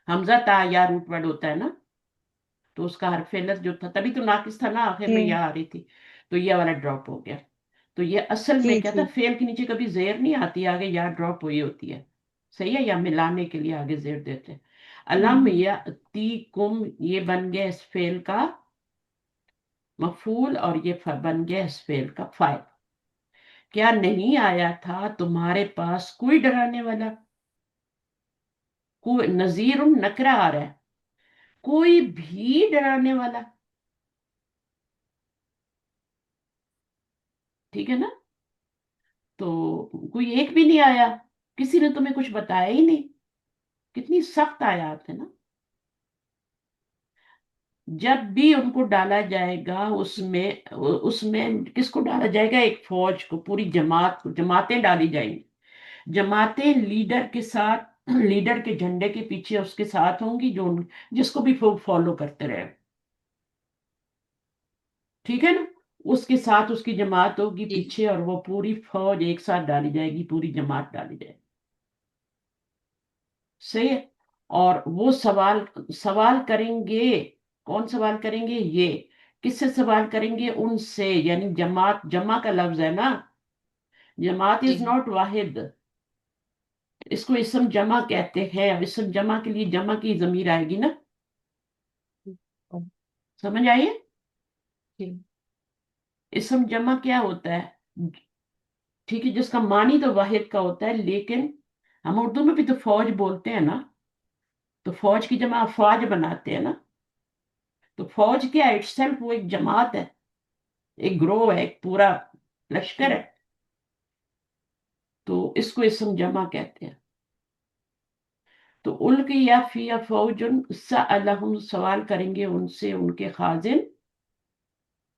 حمزہ تا یا روٹ ورڈ ہوتا ہے نا، تو اس کا حرف علت جو تھا تبھی تو ناقص تھا نا، آخر جی میں یا آ رہی تھی، تو یہ والا ڈراپ ہو گیا. تو یہ اصل میں جی کیا جی تھا، فعل کے نیچے کبھی زیر نہیں آتی، آگے یا ڈراپ ہوئی ہوتی ہے، صحیح ہے، یا ملانے کے لیے آگے زیر دیتے ہیں. علم یاتیکم یہ بن گیا اس فعل کا مفعول، اور یہ بن گیا اس فعل کا فاعل. کیا نہیں آیا تھا تمہارے پاس کوئی ڈرانے والا، کوئی نذیر نکرہ آ رہا ہے، کوئی بھی ڈرانے والا. ٹھیک ہے نا، تو کوئی ایک بھی نہیں آیا، کسی نے تمہیں کچھ بتایا ہی نہیں. کتنی سخت آیات ہے نا. جب بھی ان کو ڈالا جائے گا اس میں کس کو ڈالا جائے گا؟ ایک فوج کو، پوری جماعت کو، جماعتیں ڈالی جائیں گی. جماعتیں لیڈر کے ساتھ، لیڈر کے جھنڈے کے پیچھے اس کے ساتھ ہوں گی، جس کو بھی فالو کرتے رہے. ٹھیک ہے نا؟ اس کے ساتھ اس کی جماعت ہوگی جی پیچھے، اور وہ پوری فوج ایک ساتھ ڈالی جائے گی، پوری جماعت ڈالی جائے گی. صحیح ہے. اور وہ سوال کریں گے. کون سوال کریں گے؟ یہ کس سے سوال کریں گے؟ ان سے. یعنی جماعت، جمع کا لفظ ہے نا، جماعت جی از ناٹ واحد. اس کو اسم جمع کہتے ہیں. اب اسم جمع کے لیے جمع کی ضمیر آئے گی نا. سمجھ آئیے؟ جی اسم جمع کیا ہوتا ہے؟ ٹھیک ہے، جس کا معنی تو واحد کا ہوتا ہے، لیکن ہم اردو میں بھی تو فوج بولتے ہیں نا، تو فوج کی جمع افواج بناتے ہیں نا. تو فوج کیا ہے؟ اٹ سیلف وہ ایک جماعت ہے، ایک گروہ ہے، ایک پورا لشکر جی ہے. تو اس کو اسم جمع کہتے ہیں. تو القیا فی فوج سألہم، سوال کریں گے ان سے ان کے خازن،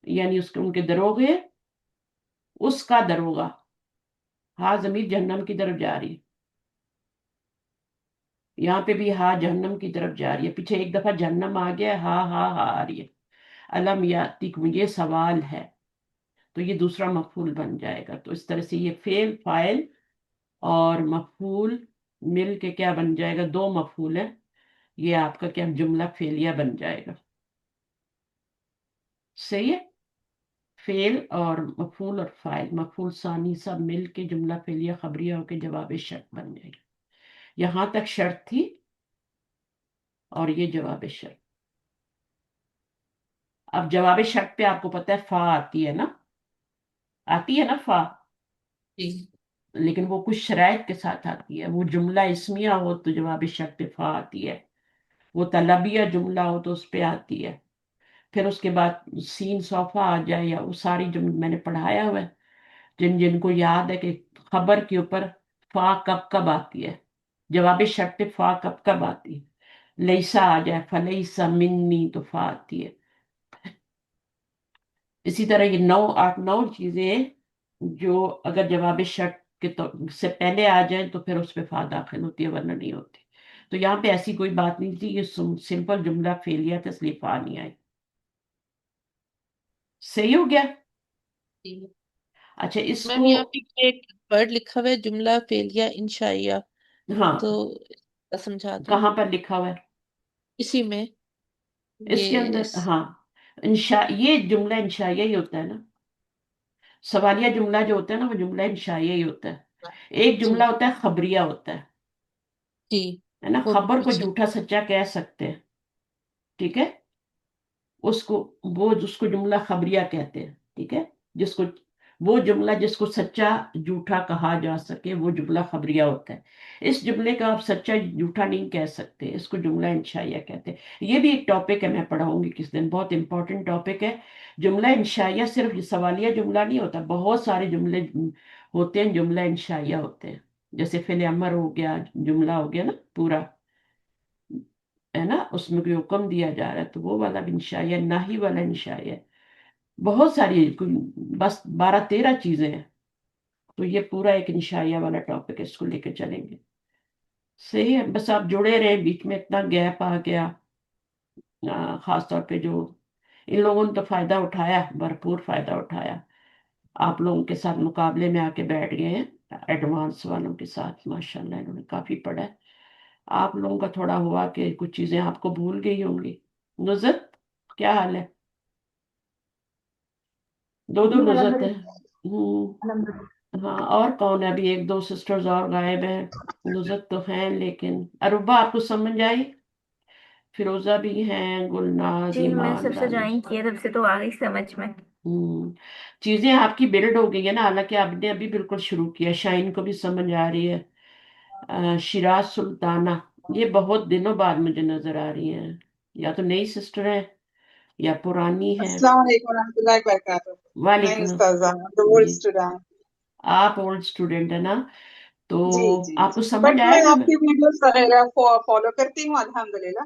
یعنی ان کے دروغے. اس کا دروغہ، ہاں ضمیر جہنم کی طرف جا رہی ہے. یہاں پہ بھی ہاں جہنم کی طرف جا رہی ہے. پیچھے ایک دفعہ جہنم آ گیا، ہاں ہاں ہاں آ رہی ہے. علم یاتکم، یہ سوال ہے، تو یہ دوسرا مفعول بن جائے گا. تو اس طرح سے یہ فعل، فاعل اور مفعول مل کے کیا بن جائے گا؟ دو مفعول ہے. یہ آپ کا کیا جملہ فعلیہ بن جائے گا. صحیح ہے. فعل اور مفعول اور فاعل، مفعول ثانی سب مل کے جملہ فعلیہ خبریہ ہو کے جواب شرط بن جائے گا. یہاں تک شرط تھی، اور یہ جواب شرط. اب جواب شرط پہ آپ کو پتہ ہے فا آتی ہے نا، آتی ہے نا فا. جی لیکن وہ کچھ شرائط کے ساتھ آتی ہے. وہ جملہ اسمیہ ہو تو جواب شرط پہ فا آتی ہے، وہ طلبیہ جملہ ہو تو اس پہ آتی ہے. پھر اس کے بعد سین صوفہ آ جائے، یا وہ ساری جملے میں نے پڑھایا ہوا ہے، جن کو یاد ہے کہ خبر کے اوپر فا کب کب آتی ہے، جواب شرط پہ فا کب کب آتی ہے. لیسا آ جائے، فلیسا منی، تو فا آتی ہے. اسی طرح یہ 8 9 چیزیں جو اگر جواب شرط سے پہلے آ جائیں تو پھر اس پہ فا داخل ہوتی ہے، ورنہ نہیں ہوتی. تو یہاں پہ ایسی کوئی بات نہیں تھی، یہ سمپل جملہ فعلیہ تھا، اس لیے فا نہیں آئی. صحیح ہو گیا؟ جی اچھا اس میم، کو، یہاں پہ ایک ورڈ لکھا ہوا ہے جملہ فعلیہ انشائیہ، ہاں تو سمجھا دیں کہاں پر لکھا ہوا ہے؟ اسی میں. اس کے یہ اندر ہاں یہ جملہ انشائیہ ہی ہوتا ہے نا. سوالیہ جملہ جو ہوتا ہے نا وہ جملہ انشائیہ ہی ہوتا ہے. ایک جی جملہ ہوتا ہے خبریہ ہوتا جی ہے نا. وہ خبر کو پیچھے. جھوٹا سچا کہہ سکتے ہیں. ٹھیک ہے، اس کو جملہ خبریہ کہتے ہیں. ٹھیک ہے، وہ جملہ جس کو سچا جھوٹا کہا جا سکے وہ جملہ خبریہ ہوتا ہے. اس جملے کا آپ سچا جھوٹا نہیں کہہ سکتے، اس کو جملہ انشائیہ کہتے ہیں. یہ بھی ایک ٹاپک ہے، میں پڑھاؤں گی کس دن، بہت امپورٹنٹ ٹاپک ہے. جملہ انشائیہ صرف یہ سوالیہ جملہ نہیں ہوتا، بہت سارے جملے ہوتے ہیں جملہ انشائیہ ہوتے ہیں. جیسے فعل امر ہو گیا، جملہ ہو گیا نا پورا، ہے نا، اس میں کوئی حکم دیا جا رہا ہے تو وہ والا بھی انشائیہ، ناہی والا انشائیہ. بہت ساری، بس 12 13 چیزیں ہیں. تو یہ پورا ایک انشائیہ والا ٹاپک ہے، اس کو لے کے چلیں گے. صحیح ہے، بس آپ جڑے رہے. بیچ میں اتنا گیپ آ گیا، خاص طور پہ جو ان لوگوں نے تو فائدہ اٹھایا، بھرپور فائدہ اٹھایا. آپ لوگوں کے ساتھ مقابلے میں آ کے بیٹھ گئے ہیں، ایڈوانس والوں کے ساتھ. ماشاءاللہ انہوں نے کافی پڑھا ہے. آپ لوگوں کا تھوڑا ہوا کہ کچھ چیزیں آپ کو بھول گئی ہوں گی. نزت کیا حال ہے؟ دو جی نزت ہے. الحمدللہ الحمدللہ. ہاں، اور کون ہے؟ ابھی 1 2 سسٹرز اور غائب ہیں. نزت تو ہیں، لیکن عروبہ آپ کو سمجھ آئی؟ فیروزہ بھی ہیں، گلناز، جی میں ایمان، سب سے دانش. جوائن کیا تب سے تو آ گئی سمجھ میں. چیزیں آپ کی بلڈ ہو گئی ہیں نا، حالانکہ آپ نے ابھی بالکل شروع کیا. شائن کو بھی سمجھ آ رہی ہے. شیراز سلطانہ، یہ بہت دنوں بعد مجھے نظر آ رہی ہیں. یا تو نئی سسٹر ہے یا پرانی ہے. السلام علیکم ورحمۃ اللہ وبرکاتہ. میں وعلیکم. استاذہ اولڈ جی، اسٹوڈنٹ. آپ اولڈ اسٹوڈنٹ ہے نا، تو جی جی آپ کو جی، سمجھ بٹ آیا میں نا. آپ کی ویڈیوز وغیرہ فالو کرتی ہوں الحمدللہ.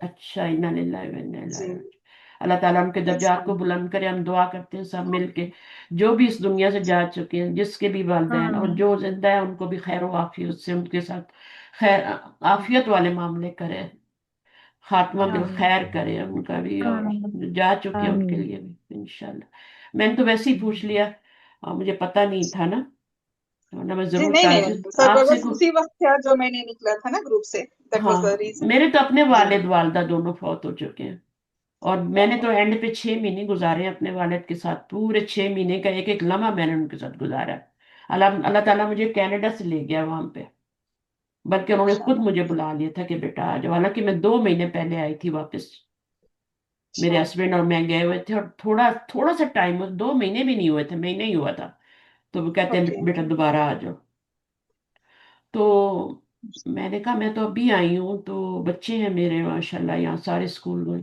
اچھا، انا للہ و انا الیہ جی راجعون. اللہ تعالیٰ ان کے درجات کو بلند کرے. ہم دعا کرتے ہیں سب مل کے، جو بھی اس دنیا سے جا چکے ہیں، جس کے بھی والدین اور جو زندہ ہیں، ان کو بھی خیر و عافیت سے ان کے ساتھ خیر عافیت والے معاملے کرے، خاتمہ بالخیر کرے ان کا بھی، اور جو جا چکے ہیں ان کے لیے بھی انشاءاللہ. میں نے تو ویسے ہی پوچھ لیا، مجھے پتہ نہیں تھا نا، ورنہ میں جی، ضرور نہیں نہیں تعزیت نہیں سر، آپ سے بس اسی وقت تھا جو میں نے نکلا تھا نا گروپ سے. دیٹ ہاں، واز دا ریزن. میرے تو اپنے جی والد والدہ دونوں فوت ہو چکے ہیں، اور میں نے تو اینڈ پہ 6 مہینے گزارے ہیں اپنے والد کے ساتھ. پورے 6 مہینے کا ایک ایک لمحہ میں نے ان کے ساتھ گزارا. اللہ تعالیٰ مجھے کینیڈا سے لے گیا وہاں پہ، بلکہ انہوں نے خود مجھے بلا لیا تھا کہ بیٹا آ جاؤ. حالانکہ میں 2 مہینے پہلے آئی تھی واپس. میرے ہسبینڈ اور میں گئے ہوئے تھے، اور تھوڑا تھوڑا سا ٹائم، 2 مہینے بھی نہیں ہوئے تھے، مہینے ہی ہوا تھا، تو وہ کہتے اوکے. ہیں بیٹا دوبارہ آ جاؤ. تو میں نے کہا میں تو ابھی آئی ہوں، تو بچے ہیں میرے ماشاءاللہ یہاں سارے اسکول گئے.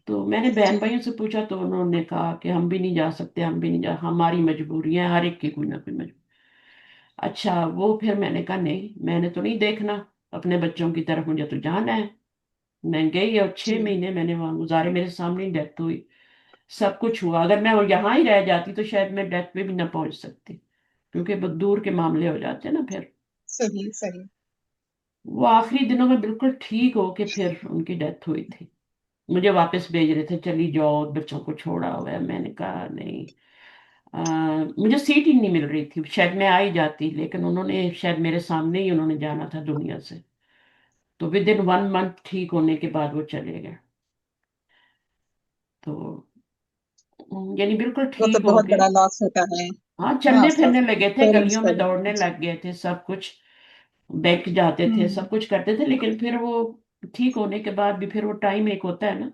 تو میں نے بہن جی بھائیوں سے پوچھا تو انہوں نے کہا کہ ہم بھی نہیں جا سکتے، ہم بھی نہیں جا، ہماری مجبوری ہے، ہر ایک کی کوئی نہ کوئی مجبوری. اچھا، وہ پھر میں نے کہا نہیں، میں نے تو نہیں دیکھنا اپنے بچوں کی طرف، مجھے تو جانا ہے. میں گئی اور جی 6 مہینے میں نے وہاں گزارے. میرے سامنے ڈیتھ ہوئی، سب کچھ ہوا. اگر میں یہاں ہی رہ جاتی تو شاید میں ڈیتھ پہ بھی نہ پہنچ سکتی، کیونکہ بہت دور کے معاملے ہو جاتے ہیں نا پھر. صحیح صحیح. وہ آخری دنوں میں بالکل ٹھیک ہو کے پھر ان کی ڈیتھ ہوئی تھی. مجھے واپس بھیج رہے تھے، چلی جاؤ بچوں کو چھوڑا ہوا ہے. میں نے کہا نہیں، مجھے سیٹ ہی نہیں مل رہی تھی، شاید میں آ ہی جاتی، لیکن انہوں نے شاید میرے سامنے ہی انہوں نے جانا تھا دنیا سے. تو ود ان 1 منتھ ٹھیک ہونے کے بعد وہ چلے گئے. تو یعنی بالکل وہ تو ٹھیک ہو بہت کے، بڑا لاس ہوتا ہے. ہاں ہاں چلنے پھرنے استاذہ، لگے تھے، پیرنٹس گلیوں کا میں بھی. دوڑنے جی. لگ گئے تھے، سب کچھ بینک جاتے تھے، سب کچھ کرتے تھے. لیکن پھر وہ ٹھیک ہونے کے بعد بھی پھر وہ ٹائم ایک ہوتا ہے نا.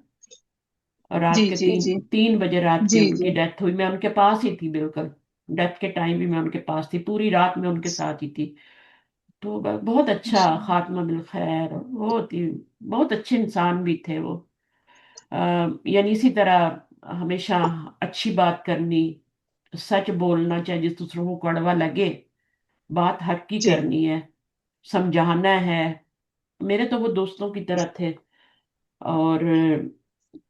اور جی رات کے جی تین جی تین بجے رات کی جی ان جی کی ڈیتھ ہوئی. میں ان کے پاس ہی تھی بالکل، ڈیتھ کے ٹائم بھی میں ان کے پاس تھی، پوری رات میں ان کے ساتھ ہی تھی. تو بہت اچھا خاتمہ بالخیر. بہت ہی بہت اچھے انسان بھی تھے وہ. یعنی اسی طرح ہمیشہ اچھی بات کرنی، سچ بولنا، چاہے جس دوسروں کو کڑوا لگے، بات حق کی جی. کرنی ہے، سمجھانا ہے. میرے تو وہ دوستوں کی طرح تھے. اور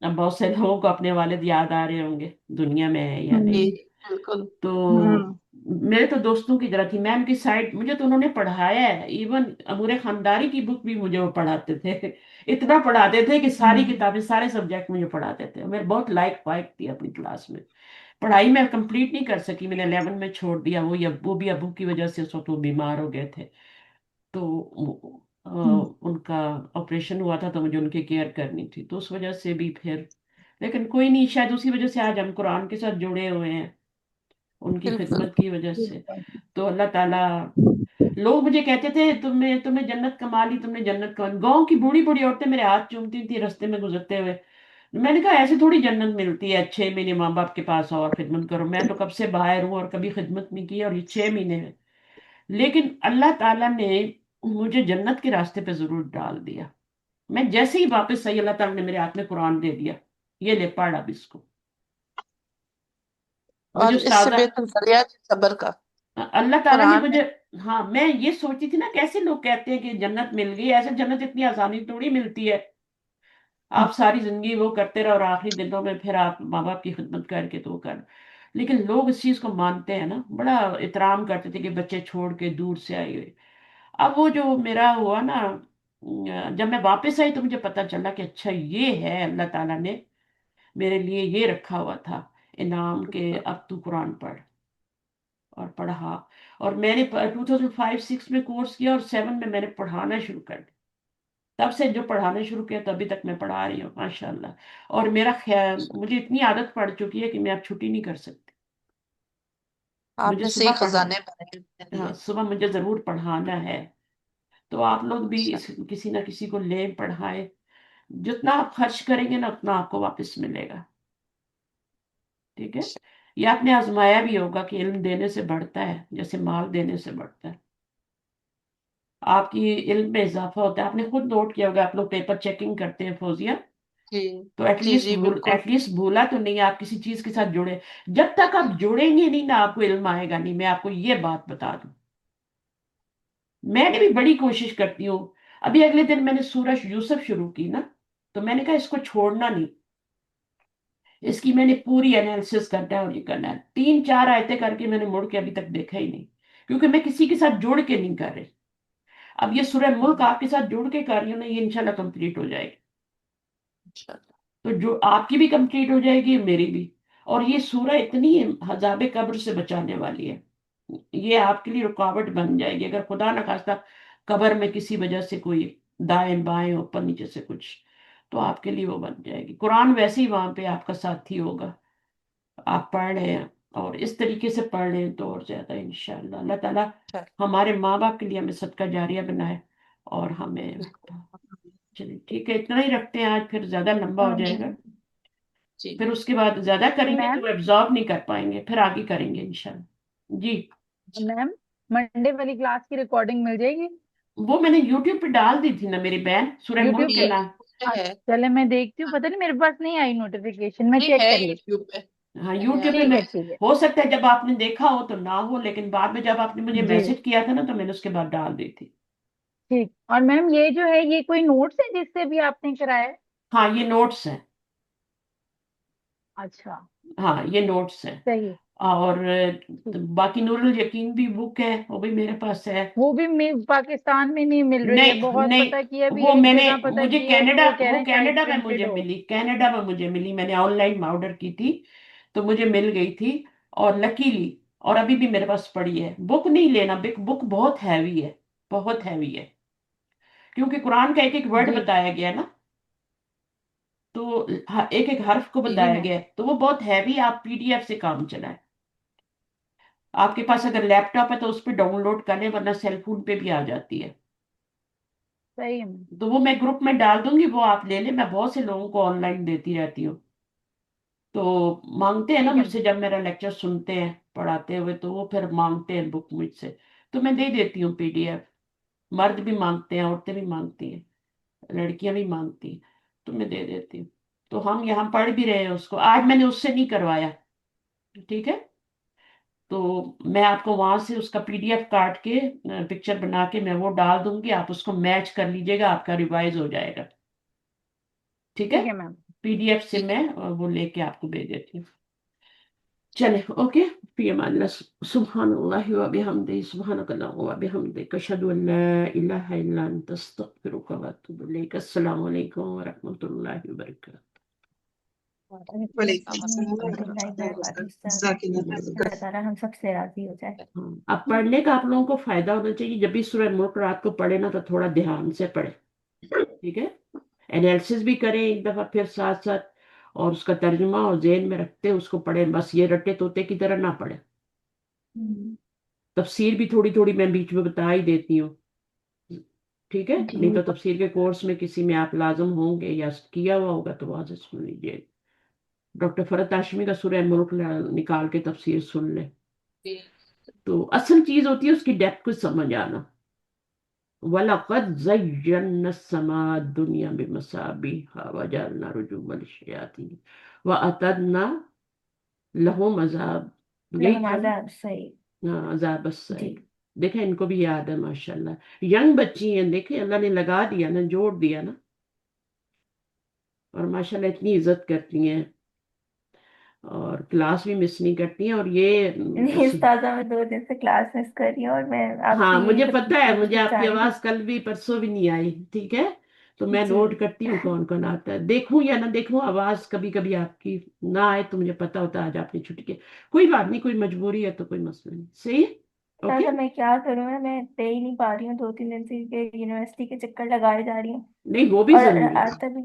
اب بہت سے لوگوں کو اپنے والد یاد آ رہے ہوں گے، دنیا میں ہے یا جی نہیں. بالکل. تو ہوں. میرے تو دوستوں کی طرح تھی. میں ان کی سائڈ، مجھے تو انہوں نے پڑھایا ہے، ایون امور خانداری کی بک بھی مجھے وہ پڑھاتے تھے. اتنا پڑھاتے تھے کہ ساری کتابیں، سارے سبجیکٹ مجھے پڑھاتے تھے. میں بہت لائک وائک تھی اپنی کلاس میں. پڑھائی میں کمپلیٹ نہیں کر سکی، میں نے 11 میں چھوڑ دیا. وہ بھی ابو کی وجہ سے اس وقت وہ بیمار ہو گئے تھے. تو ان کا آپریشن ہوا تھا، تو مجھے ان کی کیئر کرنی تھی، تو اس وجہ سے بھی پھر. لیکن کوئی نہیں، شاید اسی وجہ سے آج ہم قرآن کے ساتھ جڑے ہوئے ہیں، ان کی بالکل. خدمت کی وجہ سے. تو اللہ تعالیٰ، لوگ مجھے کہتے تھے تمہیں جنت کما لی، تم نے جنت کما لی. گاؤں کی بوڑھی بوڑھی عورتیں میرے ہاتھ چومتی تھی رستے میں گزرتے ہوئے. میں نے کہا ایسے تھوڑی جنت ملتی ہے، 6 مہینے ماں باپ کے پاس آؤ اور خدمت کرو. میں تو کب سے باہر ہوں اور کبھی خدمت نہیں کی، اور یہ 6 مہینے میں. لیکن اللہ تعالیٰ نے مجھے جنت کے راستے پہ ضرور ڈال دیا. میں جیسے ہی واپس آئی، اللہ تعالیٰ نے میرے ہاتھ میں قرآن دے دیا، یہ لے پڑھ اب اس کو. اور مجھے اس سے استاذہ، بہتر ذریعہ صبر کا اللہ تعالیٰ نے قرآن مجھے، ہاں میں یہ سوچتی تھی نا، کیسے لوگ کہتے ہیں کہ جنت مل گئی. ایسے جنت اتنی آسانی تھوڑی ملتی ہے. آپ ساری زندگی وہ کرتے رہو اور آخری دنوں میں پھر آپ ماں باپ کی خدمت کر کے تو وہ کر. لیکن لوگ اس چیز کو مانتے ہیں نا، بڑا احترام کرتے تھے کہ بچے چھوڑ کے دور سے آئے ہوئے. اب وہ جو میرا ہوا نا، جب میں واپس آئی تو مجھے پتا چلا کہ اچھا یہ ہے، اللہ تعالیٰ نے میرے لیے یہ رکھا ہوا تھا انعام، کہ اب تو قرآن پڑھ. اور پڑھا. اور میں نے 2005-06 میں کورس کیا، اور 7 میں نے پڑھانا شروع کر دیا. تب سے جو پڑھانا شروع کیا تو ابھی تک میں پڑھا رہی ہوں ماشاءاللہ. اور میرا خیال، مجھے اتنی عادت پڑ چکی ہے کہ میں اب چھٹی نہیں کر سکتی. آپ مجھے نے صحیح صبح خزانے بنائے اپنے ہاں لیے. صبح مجھے ضرور پڑھانا ہے. تو آپ لوگ بھی اچھا. کسی نہ کسی کو لے پڑھائے. جتنا آپ خرچ کریں گے نا اتنا آپ کو واپس ملے گا. ٹھیک ہے. یہ آپ نے آزمایا بھی ہوگا کہ علم دینے سے بڑھتا ہے جیسے مال دینے سے بڑھتا ہے. آپ کی علم میں اضافہ ہوتا ہے. آپ نے خود نوٹ کیا ہوگا، آپ لوگ پیپر چیکنگ کرتے ہیں فوزیہ، جی تو ایٹ جی لیسٹ جی بالکل. ایٹ لیسٹ بھولا تو نہیں، آپ کسی چیز کے ساتھ جڑے. جب تک آپ جڑیں گے نہیں نا آپ کو علم آئے گا نہیں، میں آپ کو یہ بات بتا دوں. میں نے بھی بڑی کوشش کرتی ہوں. ابھی اگلے دن میں نے سورج یوسف شروع کی نا، تو میں نے کہا اس کو چھوڑنا نہیں، اس کی میں نے پوری انالیسس کرنا ہے اور یہ کرنا ہے. 3 4 آیتیں کر کے میں نے مڑ کے ابھی تک دیکھا ہی نہیں، کیونکہ میں کسی کے ساتھ جوڑ کے نہیں کر رہی. اب یہ سورہ ملک آپ کے ساتھ جوڑ کے کر رہی ہوں نا، یہ انشاءاللہ کمپلیٹ ہو جائے گی. انشاءاللہ. تو جو آپ کی بھی کمپلیٹ ہو جائے گی میری بھی. اور یہ سورہ اتنی عذاب قبر سے بچانے والی ہے، یہ آپ کے لیے رکاوٹ بن جائے گی اگر خدا نہ خواستہ قبر میں کسی وجہ سے کوئی دائیں بائیں اوپر نیچے سے کچھ، تو آپ کے لیے وہ بن جائے گی. قرآن ویسے ہی وہاں پہ آپ کا ساتھی ہوگا. آپ پڑھ رہے ہیں اور اس طریقے سے پڑھ رہے ہیں تو اور زیادہ انشاءاللہ اللہ تعالیٰ ہمارے ماں باپ کے لیے ہمیں صدقہ جاریہ بنائے اور ہمیں. چلیے ٹھیک ہے، اتنا ہی رکھتے ہیں آج، پھر زیادہ لمبا ہو جائے گا. جی پھر اس کے بعد زیادہ کریں گے تو میم وہ ایبزارب نہیں کر پائیں گے، پھر آگے کریں گے انشاءاللہ. جی میم منڈے والی کلاس کی ریکارڈنگ مل جائے گی وہ میں نے یوٹیوب پہ ڈال دی تھی نا میری بہن، سورہ ملک یوٹیوب کے پہ؟ نام. ہے. چلے میں دیکھتی ہوں، پتہ نہیں میرے پاس نہیں آئی نوٹیفیکیشن، میں نہیں چیک ہے کر لیتی یوٹیوب پہ. ہاں ہے یوٹیوب پہ ٹھیک میں، ہے ٹھیک ہے. ہو سکتا ہے جب آپ نے دیکھا ہو تو نہ ہو، لیکن بعد میں جب آپ نے مجھے جی میسج کیا تھا نا تو میں نے اس کے بعد ڈال دی تھی. ٹھیک. اور میم یہ جو ہے یہ کوئی نوٹس ہے جس سے بھی آپ نے کرایا ہے؟ ہاں یہ نوٹس ہیں. اچھا ہاں یہ نوٹس ہیں. صحیح. اور ٹھیک. باقی نور الیقین بھی بک ہے، وہ بھی میرے پاس ہے. وہ بھی پاکستان میں نہیں مل رہی ہے، نہیں بہت نہیں، پتہ کیا بھی وہ ایک میں نے، جگہ پتہ مجھے کی ہے تو کینیڈا، وہ کہہ رہے وہ ہیں شاید کینیڈا میں مجھے پرنٹڈ ہو. ملی، کینیڈا میں مجھے ملی، میں نے آن لائن آرڈر کی تھی تو مجھے مل گئی تھی. اور لکیلی، اور ابھی بھی میرے پاس پڑی ہے. بک نہیں لینا، بک بہت ہیوی ہے، بہت ہیوی ہے، کیونکہ قرآن کا ایک ایک ورڈ جی بتایا گیا نا، تو ایک ایک حرف کو جی بتایا میم. گیا ہے، تو وہ بہت ہیوی. آپ PDF سے کام چلائیں. آپ کے پاس اگر لیپ ٹاپ ہے تو اس پہ ڈاؤن لوڈ کریں، ورنہ سیل فون پہ بھی آ جاتی ہے. صحیح ہے میم. تو وہ میں گروپ میں ڈال دوں گی، وہ آپ لے لیں. میں بہت سے لوگوں کو آن لائن دیتی رہتی ہوں. تو مانگتے ہیں نا ٹھیک ہے مجھ میم. سے، جب میرا لیکچر سنتے ہیں پڑھاتے ہوئے تو وہ پھر مانگتے ہیں بک مجھ سے، تو میں دے دیتی ہوں PDF. مرد بھی مانگتے ہیں، عورتیں بھی مانگتی ہیں، لڑکیاں بھی مانگتی ہیں، تو میں دے دیتی ہوں. تو ہم یہاں پڑھ بھی رہے ہیں اس کو. آج میں نے اس سے نہیں کروایا، ٹھیک ہے. تو میں آپ کو وہاں سے اس کا PDF کاٹ کے پکچر بنا کے میں وہ ڈال دوں گی، آپ اس کو میچ کر لیجیے گا، آپ کا ریوائز ہو جائے گا. ٹھیک ہے، ٹھیک ہے میم. PDF سے ٹھیک ہے. میں وہ لے کے آپ کو بھیج دیتی ہوں. چلے اوکے. فی امان اللہ. سبحان اللہ و بحمدہ، سبحانک اللہم و بحمدک، اشہد ان لا الہ الا انت، استغفرک و اتوب الیک. السلام علیکم و رحمۃ اللہ وبرکاتہ. وعلیکم وعلیکم السلام السلام ورحمۃ ورحمۃ اللہ اللہ وبرکاتہ. وبرکاتہ. استاد جزاک اللہ اللہ خیر. تعالیٰ ہم سب سے راضی ہو جائے. ہاں، اب پڑھنے کا آپ لوگوں کو فائدہ ہونا چاہیے. جب بھی سورہ ملک رات کو پڑھے نا تو تھوڑا دھیان سے پڑھے، ٹھیک ہے. انالیسس بھی کریں ایک دفعہ پھر ساتھ ساتھ، اور اس کا ترجمہ اور ذہن میں رکھتے اس کو پڑھیں. بس یہ رٹے طوطے کی طرح نہ پڑھے. تفسیر بھی تھوڑی تھوڑی میں بیچ میں بتا ہی دیتی ہوں، ٹھیک ہے. جی نہیں تو تفسیر کے کورس میں کسی میں آپ لازم ہوں گے یا کیا ہوا ہوگا تو وہاں سے سن لیجیے. ڈاکٹر فرحت ہاشمی کا سورہ ملک نکال کے تفسیر سن لیں. جی تو اصل چیز ہوتی ہے اس کی ڈیپتھ کو سمجھ آنا. وَلَقَدْ زَيَّنَّا السَّمَاءَ الدُّنْيَا بِمَصَابِيحَ وَجَعَلْنَا رُجُومًا لِلشَّيَاطِينِ وَأَعْتَدْنَا لَهُمْ عَذَابَ. یہی تھا نا، لہذا صحیح. ہاں عذاب جی السعیر. دیکھیں ان کو بھی یاد ہے ماشاءاللہ. ینگ بچی ہیں، دیکھیں اللہ نے لگا دیا نا، جوڑ دیا نا، اور ماشاءاللہ اتنی عزت کرتی ہیں اور کلاس بھی مس نہیں کرتی ہیں. اور یہ نہیں استاذہ، میں 2 دن سے کلاس مس کر رہی ہوں اور میں آپ سے ہاں یہی مجھے سب پتا ہے، مجھے پوچھنا آپ چاہ کی رہی تھی. آواز کل بھی پرسوں بھی نہیں آئی، ٹھیک ہے. تو میں جی نوٹ کرتی ہوں کون کون آتا ہے. دیکھوں یا نہ دیکھوں آواز کبھی کبھی آپ کی نہ آئے تو مجھے پتا ہوتا ہے آج آپ نے چھٹی کی. کوئی بات نہیں، کوئی مجبوری ہے تو کوئی مسئلہ نہیں. صحیح ہے، اوکے. استاذہ میں کیا کروں نا، میں دے ہی نہیں پا رہی ہوں 2 3 دن سے کہ یونیورسٹی کے چکر لگائے جا رہی ہوں. نہیں وہ بھی اور ضروری ہے. آج تک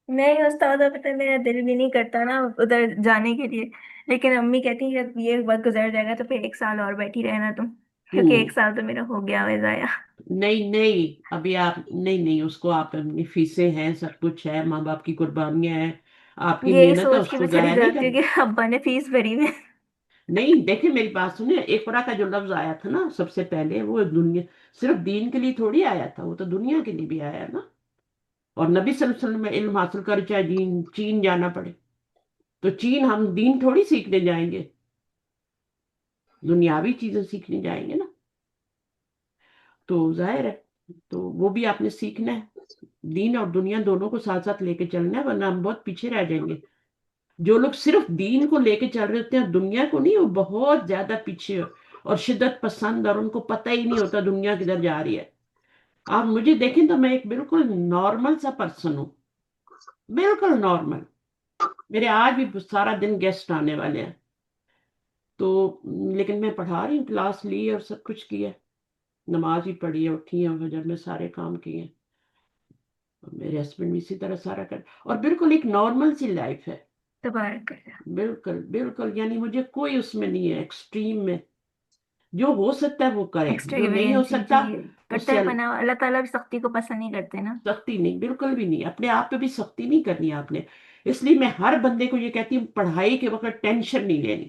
نہیں استاذہ، پتہ ہے میرا دل بھی نہیں کرتا نا ادھر جانے کے لیے، لیکن امی کہتی ہیں کہ یہ وقت گزر جائے گا تو پھر 1 سال اور بیٹھی رہنا تم، کیونکہ ہوں 1 سال تو میرا ہو گیا ہے ضائع. نہیں نہیں، ابھی آپ نہیں نہیں، اس کو آپ اپنی فیسیں ہیں، سب کچھ ہے، ماں باپ کی قربانیاں ہیں، آپ کی یہی محنت ہے، سوچ اس کے کو میں چلی ضائع نہیں جاتی ہوں کرنا. کہ ابا نے فیس بھری ہوئی ہے. نہیں دیکھیں میری بات سنیں، اقرا کا جو لفظ آیا تھا نا سب سے پہلے، وہ دنیا صرف دین کے لیے تھوڑی آیا تھا، وہ تو دنیا کے لیے بھی آیا نا. اور نبی صلی اللہ علیہ وسلم میں علم حاصل کر چاہے چین جانا پڑے، تو چین ہم دین تھوڑی سیکھنے جائیں گے، دنیاوی چیزیں سیکھنے جائیں گے نا، تو ظاہر ہے تو وہ بھی آپ نے سیکھنا ہے، دین اور دنیا دونوں کو ساتھ ساتھ لے کے چلنا ہے، ورنہ ہم بہت پیچھے رہ جائیں گے۔ جو لوگ صرف دین کو لے کے چل رہے ہوتے ہیں دنیا کو نہیں، وہ بہت زیادہ پیچھے اور شدت پسند، اور ان کو پتہ ہی نہیں ہوتا دنیا کدھر جا رہی ہے۔ آپ مجھے دیکھیں تو میں ایک بالکل نارمل سا پرسن ہوں، بالکل نارمل، میرے آج بھی سارا دن گیسٹ آنے والے ہیں، تو لیکن میں پڑھا رہی ہوں، کلاس لی اور سب کچھ کیا، نماز بھی پڑھی ہے، اٹھی ہیں فجر میں، سارے کام کیے ہیں، میرے ہسبینڈ بھی اسی طرح سارا کر، اور بالکل ایک نارمل سی لائف ہے، تبارک اللہ۔ بالکل بالکل، یعنی مجھے کوئی اس میں نہیں ہے ایکسٹریم میں، جو ہو سکتا ہے وہ کرے، جو نہیں ہو ایکسٹریوینس سکتا جی، اس کرتا سے ہے پناہ، اللہ تعالیٰ بھی سختی کو پسند نہیں کرتے نا۔ سختی نہیں، بالکل بھی نہیں، اپنے آپ پہ بھی سختی نہیں کرنی آپ نے، اس لیے میں ہر بندے کو یہ کہتی ہوں پڑھائی کے وقت ٹینشن نہیں لینی،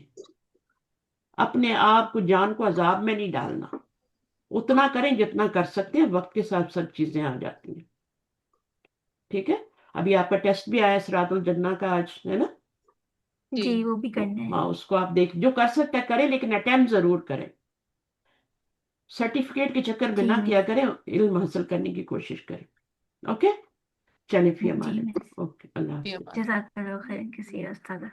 اپنے آپ کو جان کو عذاب میں نہیں ڈالنا، اتنا کریں جتنا کر سکتے ہیں، وقت کے ساتھ سب چیزیں آ جاتی ہیں، ٹھیک ہے۔ ابھی آپ کا ٹیسٹ بھی آیا سراط الجنہ کا آج، ہے نا؟ جی وہ بھی کرنا ہے۔ ہاں، اس کو آپ دیکھ، جو کر سکتا ہے کریں، لیکن اٹیمپٹ ضرور کریں، سرٹیفکیٹ کے چکر میں جی نہ کیا مس، کریں، علم حاصل کرنے کی کوشش کریں، اوکے؟ چلیں فی امان جی اللہ، مس، اوکے، اللہ یہ حافظ۔ بات جزاک اللہ خیر کثیر استاذہ۔